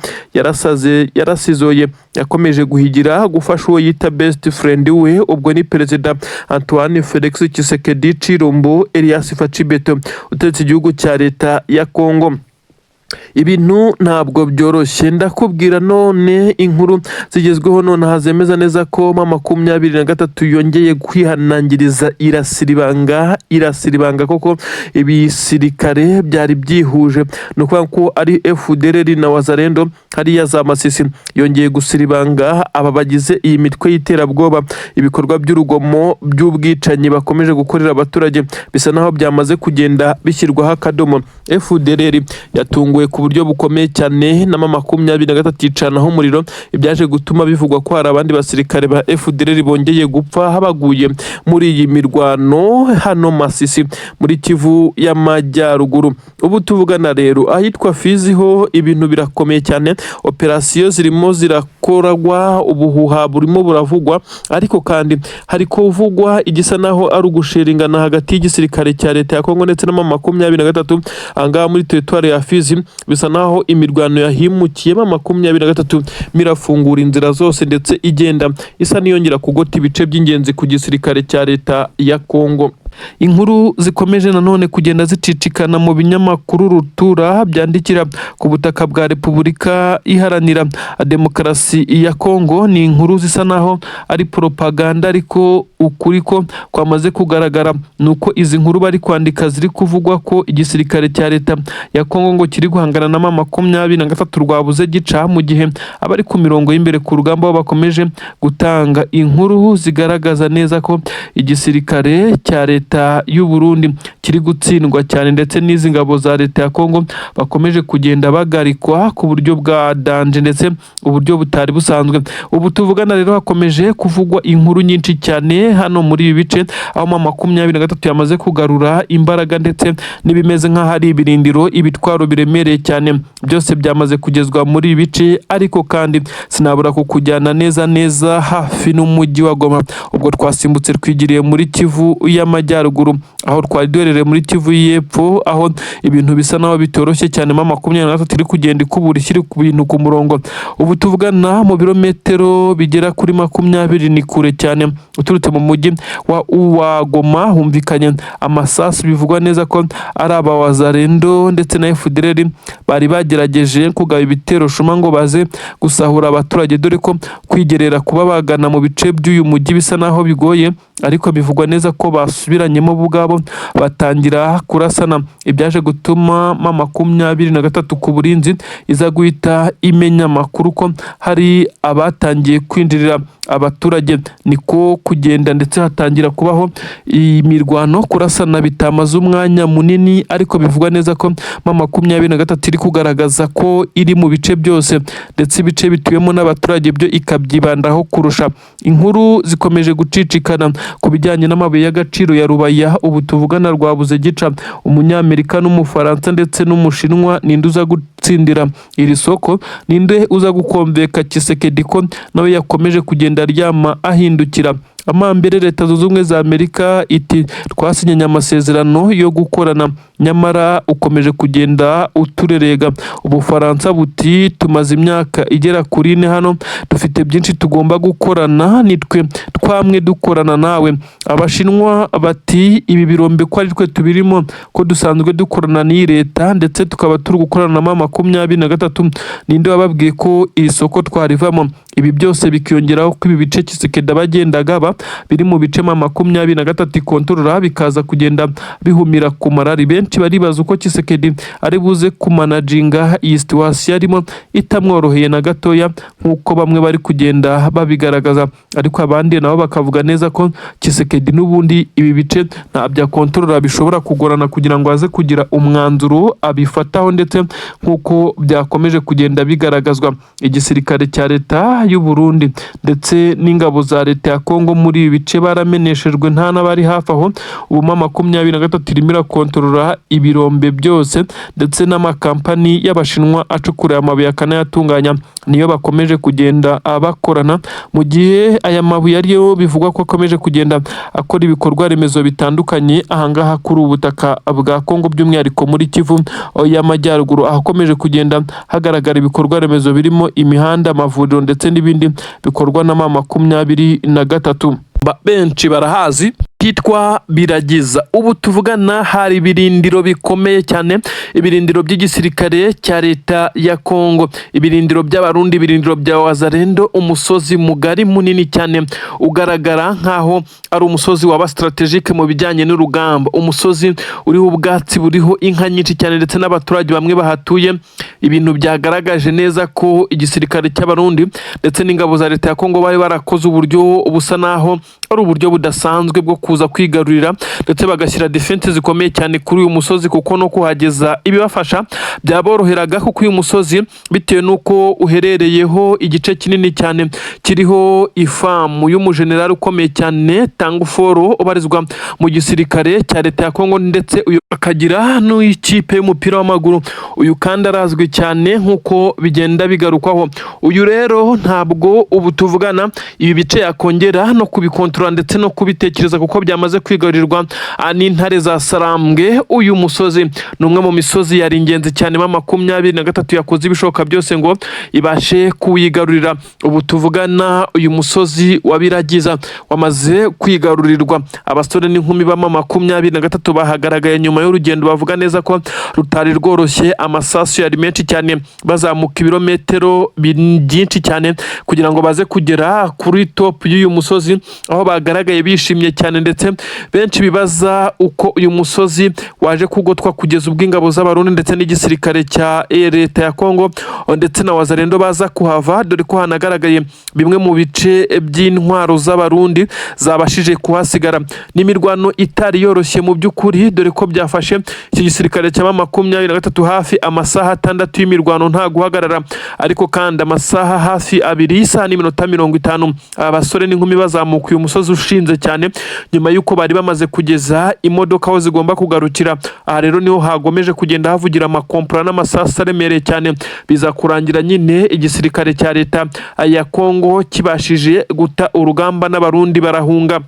yarasizoye, yakomeje guhigira gufasha uwo yita best friend we, ubwo ni perezida Antoine Felix Tshisekedi Chilombo Elias Fachibeto utegetse igihugu cya leta ya Congo. Ibintu ntabwo byoroshye, ndakubwira none inkuru zigezweho none hazemeza neza ko MA23 yongeye kwihanangiriza irasiribanga koko ibisirikare byari byihuje. No kuvuga ko ari Fdrl na Wazalendo hariya za Masisi yongeye gusiribanga aba bagize iyi mitwe y'iterabwoba. Ibikorwa by'urugomo by'ubwicanyi bakomeje gukorera abaturage bisa naho byamaze kugenda bishyirwaho akadomo. Fdrl yatunguwe ku buryo bukomeye cyane na MA23 icanaho umuriro, ibyaje gutuma bivugwa ko hari abandi basirikare ba Fdrl bongeye gupfa habaguye muri iyi mirwano hano Masisi muri Kivu y'Amajyaruguru. Ubu tuvugana rero ahitwa Fizi ho ibintu birakomeye cyane, operasiyo zirimo zirakoragwa, ubuhuha burimo buravugwa, ariko kandi hari kuvugwa igisa naho ari ugusheringana hagati y'igisirikare cya leta ya Congo ndetse na MA23 angaha muri territoire ya Fizi. Bisa naho imirwano yahimukiye MA23 mirafungura inzira zose ndetse igenda isa niyongera kugota ibice by'ingenzi ku gisirikare cya leta ya Congo. Inkuru zikomeje nanone kugenda zicicikana mu binyamakuru rutura byandikira ku butaka bwa Repubulika Iharanira Demokarasi ya Congo. Ni inkuru zisa naho ari propaganda, ariko ukuri ko kwamaze kugaragara nuko izi nkuru bari kwandika ziri kuvugwa ko igisirikare cya leta ya Congo ngo kiri guhangana na MA23 rwabuze gica, mu gihe abari ku mirongo y'imbere ku rugamba bakomeje gutanga inkuru zigaragaza neza ko igisirikare cya leta y'u Burundi kiri gutsindwa cyane, ndetse n'izi ngabo za leta ya Congo bakomeje kugenda bagarikwa ku buryo bwa danje ndetse uburyo butari busanzwe. Ubu tuvugana rero hakomeje kuvugwa inkuru nyinshi cyane hano muri ibi bice, aho MA23 yamaze kugarura imbaraga ndetse n'ibimeze nk'aho ari ibirindiro, ibitwaro biremereye cyane byose byamaze kugezwa muri ibi bice. Ariko kandi sinabura kukujyana neza hafi n'umujyi wa Goma, ubwo twasimbutse twigiriye muri Kivu y'Amajyaruguru, aho twari duherereye muri Kivu y'Epfo, aho ibintu bisa naho bitoroshye cyane. MA23 iri kugenda ikubura ishyira ku bintu ku murongo. Ubu tuvugana mu birometero bigera kuri 20 ni kure cyane uturutse mu mu mujyi wa Goma humvikanye amasasu bivugwa neza ko ari aba Wazalendo ndetse na Fdrl bari bagerageje kugaba ibitero shuma ngo baze gusahura abaturage, dore ko kwigerera kuba bagana mu bice by'uyu mujyi bisa naho bigoye, ariko bivugwa neza ko basubiranyemo ubwabo batangira kurasana, ibyaje gutuma MA23 ku burinzi iza guhita imenya amakuru ko hari abatangiye kwinjirira abaturage, niko kugenda ndetse hatangira kubaho imirwano, kurasana bitamaze umwanya munini, ariko bivugwa neza ko MA23 iri kugaragaza ko iri mu bice byose ndetse ibice bituyemo n'abaturage byo ikabyibandaho kurusha. Inkuru zikomeje gucicikana ku bijyanye n'amabuye y'agaciro ya rubaya, ubu tuvugana rwabuze gica. Umunyamerika n'umufaransa ndetse n'umushinwa, ninde uza gutsindira iri soko? Ninde uza gukomveka Tshisekedi ko nawe yakomeje kugenda aryama ahindukira? Amambere Leta Zunze Ubumwe za Amerika iti twasinyanye amasezerano yo gukorana, nyamara ukomeje kugenda uturerega. Ubufaransa buti tumaze imyaka igera kuri 4 hano, dufite byinshi tugomba gukorana, nitwe twamwe dukorana nawe. Abashinwa bati ibi birombe ko ari twe tubirimo, ko dusanzwe dukorana n'iyi leta ndetse tukaba turi gukorana na MA23. Ninde wababwiye ko iri soko twarivamo? Ibi byose bikiyongeraho ko ibi bice Tshisekedi abagendaga biri mu bice MA23 ikontorora bikaza kugenda bihumira ku marari. Benshi baribaza uko Tshisekedi ari buze kumanajinga iyi situation arimo itamworoheye na gatoya, nk'uko bamwe bari kugenda babigaragaza, ariko abandi nabo bakavuga neza ko Tshisekedi n'ubundi ibi bice nta bya kontorora bishobora kugorana kugira ngo aze kugira umwanzuro abifataho, ndetse nk'uko byakomeje kugenda bigaragazwa. Igisirikare cya leta y'u Burundi ndetse n'ingabo za leta ya Congo muri ibi bice barameneshejwe, nta n'abari hafi aho. Ubu MA23 irimo irakontorora ibirombe byose ndetse n'amakampani y'abashinwa acukura amabuye akanayatunganya, niyo bakomeje kugenda abakorana, mu gihe aya mabuye ariyo bivugwa ko akomeje kugenda akora ibikorwa remezo bitandukanye ahangaha kuri ubutaka bwa Congo, by'umwihariko muri Kivu y'Amajyaruguru, ahakomeje kugenda hagaragara ibikorwa remezo birimo imihanda, amavuriro ndetse n'ibindi bikorwa na MA23. Benshi barahazi hitwa Biragiza. Ubu tuvugana hari ibirindiro bikomeye cyane, ibirindiro by'igisirikare cya leta ya Congo, ibirindiro by'abarundi, ibirindiro bya Wazalendo, umusozi mugari munini cyane ugaragara nkaho ari umusozi waba strategique mu bijyanye n'urugamba, umusozi uriho ubwatsi, buriho inka nyinshi cyane ndetse n'abaturage bamwe bahatuye. Ibintu byagaragaje neza ko igisirikare cy'abarundi ndetse n'ingabo za leta ya Congo bari barakoze uburyo busa naho ari uburyo budasanzwe bwo kuza kwigarurira ndetse bagashyira defense zikomeye cyane kuri uyu musozi, kuko no kuhageza ibibafasha byaboroheraga, kuko uyu musozi bitewe nuko uherereyeho igice kinini cyane kiriho ifamu y'umujenerali ukomeye cyane Tanguforo ubarizwa mu gisirikare cya leta ya Congo, ndetse uyu akagira n'ikipe y'umupira w'amaguru. Uyu kandi arazwi cyane nk'uko bigenda bigarukwaho. Uyu rero ntabwo ubu tuvugana ibi bice yakongera no kubikontorora ndetse no kubitekereza, kuko byamaze kwigarurirwa n'intare za Sarambwe. Uyu musozi ni umwe mu misozi yari ingenzi cyane MA23 yakoze ibishoboka byose ngo ibashe kuyigarurira. Ubu tuvugana uyu musozi wa Biragiza wamaze kwigarurirwa. Abasore n'inkumi ba MA23 bahagaragaye nyuma y'urugendo, bavuga neza ko rutari rworoshye. Amasasu yari menshi cyane, bazamuka ibirometero byinshi cyane kugira ngo baze kugera kuri top y'uyu musozi, aho bagaragaye bishimye cyane, ndetse benshi bibaza uko uyu musozi waje kugotwa kugeza ubwo ingabo z'abarundi ndetse n'igisirikare cya leta ya Congo ndetse na Wazalendo baza kuhava, dore ko hanagaragaye bimwe mu bice by'intwaro z'abarundi zabashije kuhasigara. N'imirwano itari yoroshye mu by'ukuri, dore ko byafashe iki gisirikare cya MA23 hafi amasaha 6 y'imirwano nta guhagarara, ariko kandi amasaha hafi 2 isaha n'iminota 50 abasore n'inkumi bazamuka uyu musozi ushinze cyane, nyuma y'uko bari bamaze kugeza imodoka aho zigomba kugarukira. Aha rero niho hagomeje kugenda havugira amakompora n'amasasa aremereye cyane, biza kurangira nyine igisirikare cya leta ya Congo kibashije guta urugamba n'abarundi barahunga.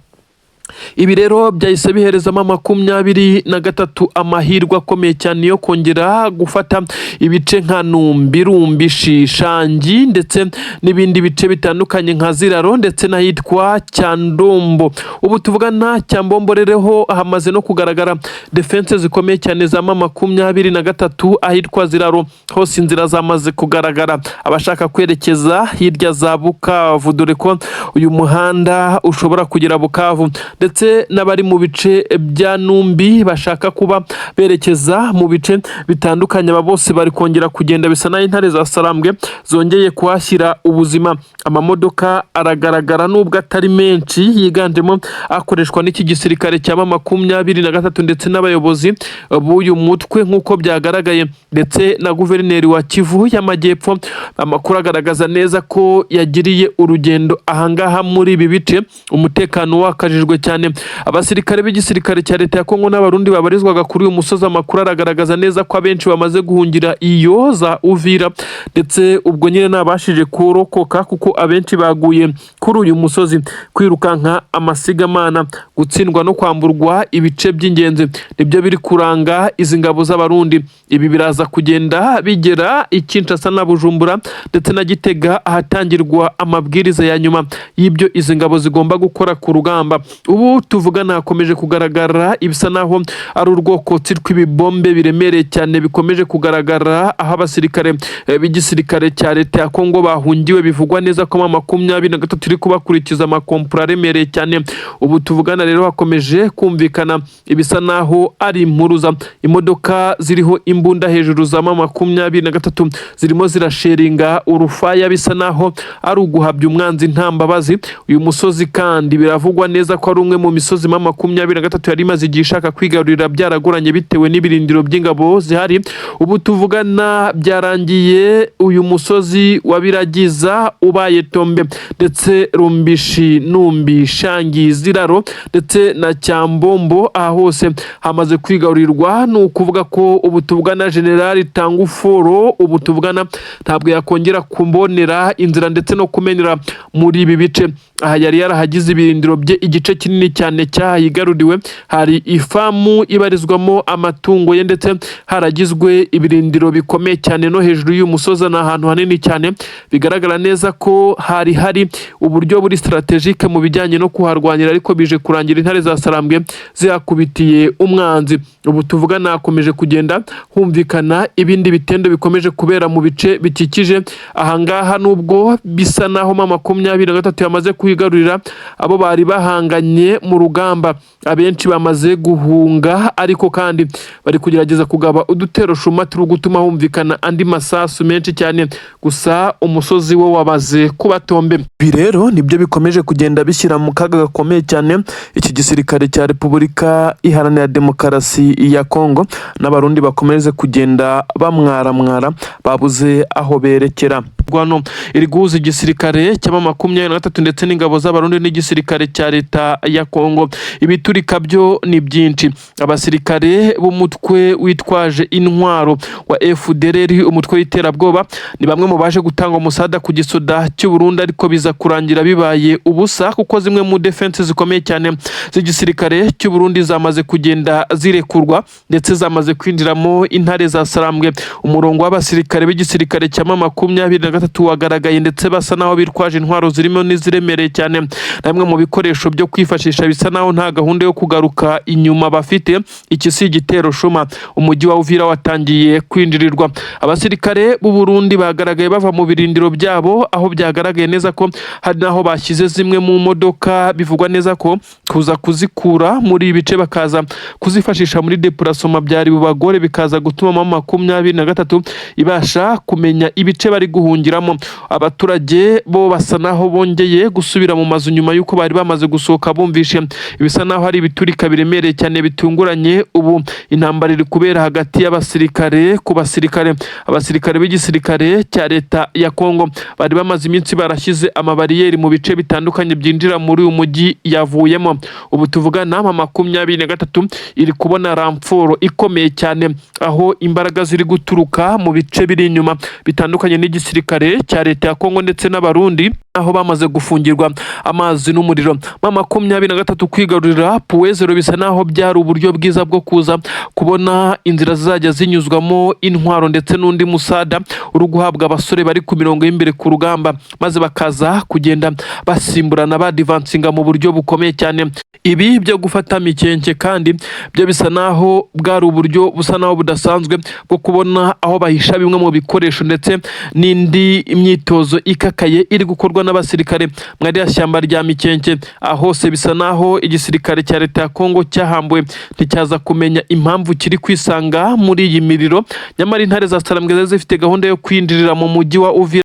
Ibi rero byahise bihereza MA23 amahirwe akomeye cyane yo kongera gufata ibice nka Numbi, Rumbi, Shangi ndetse n'ibindi bice bitandukanye nka Ziraro ndetse n'ahitwa Cyandombo. Ubu tuvugana Cyambombo rereho hamaze no kugaragara defense zikomeye cyane za MA23 ahitwa Ziraro. Hose inzira zamaze kugaragara abashaka kwerekeza hirya za Bukavu, dore ko uyu muhanda ushobora kugera Bukavu, ndetse n'abari mu bice bya Numbi bashaka kuba berekeza mu bice bitandukanye. Aba bose bari kongera kugenda, bisa naho intare za Sarambwe zongeye kuhashyira ubuzima. Amamodoka aragaragara nubwo atari menshi, yiganjemo akoreshwa n'iki gisirikare cya MA23 ndetse n'abayobozi b'uyu mutwe nk'uko byagaragaye, ndetse na guverineri wa Kivu y'Amajyepfo. Amakuru agaragaza neza ko yagiriye urugendo ahangaha muri ibi bice, umutekano wakajijwe cyane. Abasirikare b'igisirikare cya leta ya Congo n'abarundi babarizwaga kuri uyu musozi, amakuru aragaragaza neza ko abenshi bamaze guhungira iyo za Uvira, ndetse ubwo nyine nabashije kurokoka kuko abenshi baguye kuri uyu musozi. Kwirukanka amasigamana, gutsindwa no kwamburwa ibice by'ingenzi nibyo biri kuranga izi ngabo z'abarundi. Ibi biraza kugenda bigera Kinshasa na Bujumbura ndetse na Gitega, ahatangirwa amabwiriza ya nyuma y'ibyo izi ngabo zigomba gukora ku rugamba. Ubu tuvugana hakomeje kugaragara ibisa naho ari urwokotsi rw'ibibombe biremereye cyane bikomeje kugaragara aho abasirikare b'igisirikare cya leta ya Congo bahungiwe. Bivugwa neza ko MA23 iri kubakurikiza amakompura aremereye cyane. Ubu tuvugana rero hakomeje kumvikana ibisa naho ari impuruza. Imodoka ziriho imbunda hejuru za MA23 zirimo zirasheringa urufaya, bisa naho ari uguhabya umwanzi nta mbabazi. Uyu musozi kandi biravugwa neza ko ari umwe mu misozi MA23 yari imaze igihe ishaka kwigarurira byaragoranye bitewe n'ibirindiro by'ingabo zihari. Ubu tuvugana byarangiye uyu musozi wa Biragiza ubaye Tombe, ndetse Rumbishi, Numbi, Shangi, Ziraro ndetse na Cyambombo, aha hose hamaze kwigarurirwa. Ni ukuvuga ko ubu tuvugana General Tanguforo ubu tuvugana ntabwo yakongera kumbonera inzira ndetse no kumenera muri ibi bice. Aha yari yarahagize ibirindiro bye igice kinini cyane cyahigaruriwe, hari ifamu ibarizwamo amatungo ye, ndetse haragizwe ibirindiro bikomeye cyane no hejuru y'umusozi n'ahantu hanini cyane. Bigaragara neza ko hari uburyo buri strategique mu bijyanye no kuharwanyira, ariko bije kurangira intare za Sarambwe zihakubitiye umwanzi. Ubu tuvugana hakomeje kugenda humvikana ibindi bitendo bikomeje kubera mu bice bikikije ahangaha, nubwo bisa naho MA23 yamaze kwigarurira abo bari bahanganye mu rugamba. Abenshi bamaze guhunga, ariko kandi bari kugerageza kugaba udutero shuma turi gutuma humvikana andi masasu menshi cyane. Gusa umusozi wo wabaze kuba Tombe. Ibi rero nibyo bikomeje kugenda bishyira mu kaga gakomeye cyane iki gisirikare cya Repubulika Iharanira Demokarasi ya Congo, n'abarundi bakomeze kugenda bamwaramwara babuze aho berekera. Rwanda iri guhuza igisirikare cya MA23 ndetse n'ingabo z'abarundi n'igisirikare cya leta ya Congo. Ibiturika byo ni byinshi. Abasirikare b'umutwe witwaje intwaro wa Fdrl, umutwe w'iterabwoba, ni bamwe mu baje gutanga umusada ku gisoda cy'u Burundi, ariko biza kurangira bibaye ubusa kuko zimwe mu defense zikomeye cyane z'igisirikare cy'u Burundi zamaze kugenda zirekurwa, ndetse zamaze kwinjiramo intare za Sarambwe. Umurongo w'abasirikare b'igisirikare cya MA23 wagaragaye, ndetse basa naho bitwaje intwaro zirimo n'iziremereye cyane, namwe mu bikoresho byo kwifashisha. Bisa naho nta gahunda yo kugaruka inyuma bafite. Iki si igitero shuma. Umujyi wa Uvira watangiye kwinjirirwa. Abasirikare b'u Burundi bagaragaye bava mu birindiro byabo, aho byagaragaye neza ko hari naho bashyize zimwe mu modoka. Bivugwa neza ko kuza kuzikura muri ibice bakaza kuzifashisha muri dipromacy byari bubagore, bikaza gutuma MA23 ibasha kumenya ibice bari guhungiramo. Abaturage bo basa naho bongeye gusubira mu mazu nyuma y'uko bari bamaze gusohoka bumvishe ibisa naho hari ibiturika biremereye cyane bitunguranye. Ubu intambara iri kubera hagati y'abasirikare ku basirikare. Abasirikare b'igisirikare cya leta ya Congo bari bamaze iminsi barashyize amabariyeri mu bice bitandukanye byinjira muri uyu mujyi yavuyemo. Ubu tuvugana MA23 iri kubona ramforo ikomeye cyane, aho imbaraga ziri guturuka mu bice biri inyuma bitandukanye n'igisirikare cya leta ya Congo ndetse n'abarundi. aho bamaze gufungirwa amazi n'umuriro. MA23 kwigarurira Puwezero bisa naho byari uburyo bwiza bwo kuza kubona inzira zizajya zinyuzwamo intwaro ndetse n'undi musada uri guhabwa abasore bari ku mirongo y'imbere ku rugamba, maze bakaza kugenda basimburana badivansinga mu buryo bukomeye cyane. Ibi byo gufata mikenke kandi byo bisa naho bwari uburyo busa naho budasanzwe bwo kubona aho bahisha bimwe mu bikoresho ndetse n'indi imyitozo ikakaye iri gukorwa n'abasirikare mwari yashyamba rya mikenke. Hose bisa naho igisirikare cya leta ya Congo cyahambuwe nticyaza kumenya impamvu kiri kwisanga muri iyi miriro, nyamara intare za Sarambwe zifite gahunda yo kwinjirira mu mujyi wa Uvira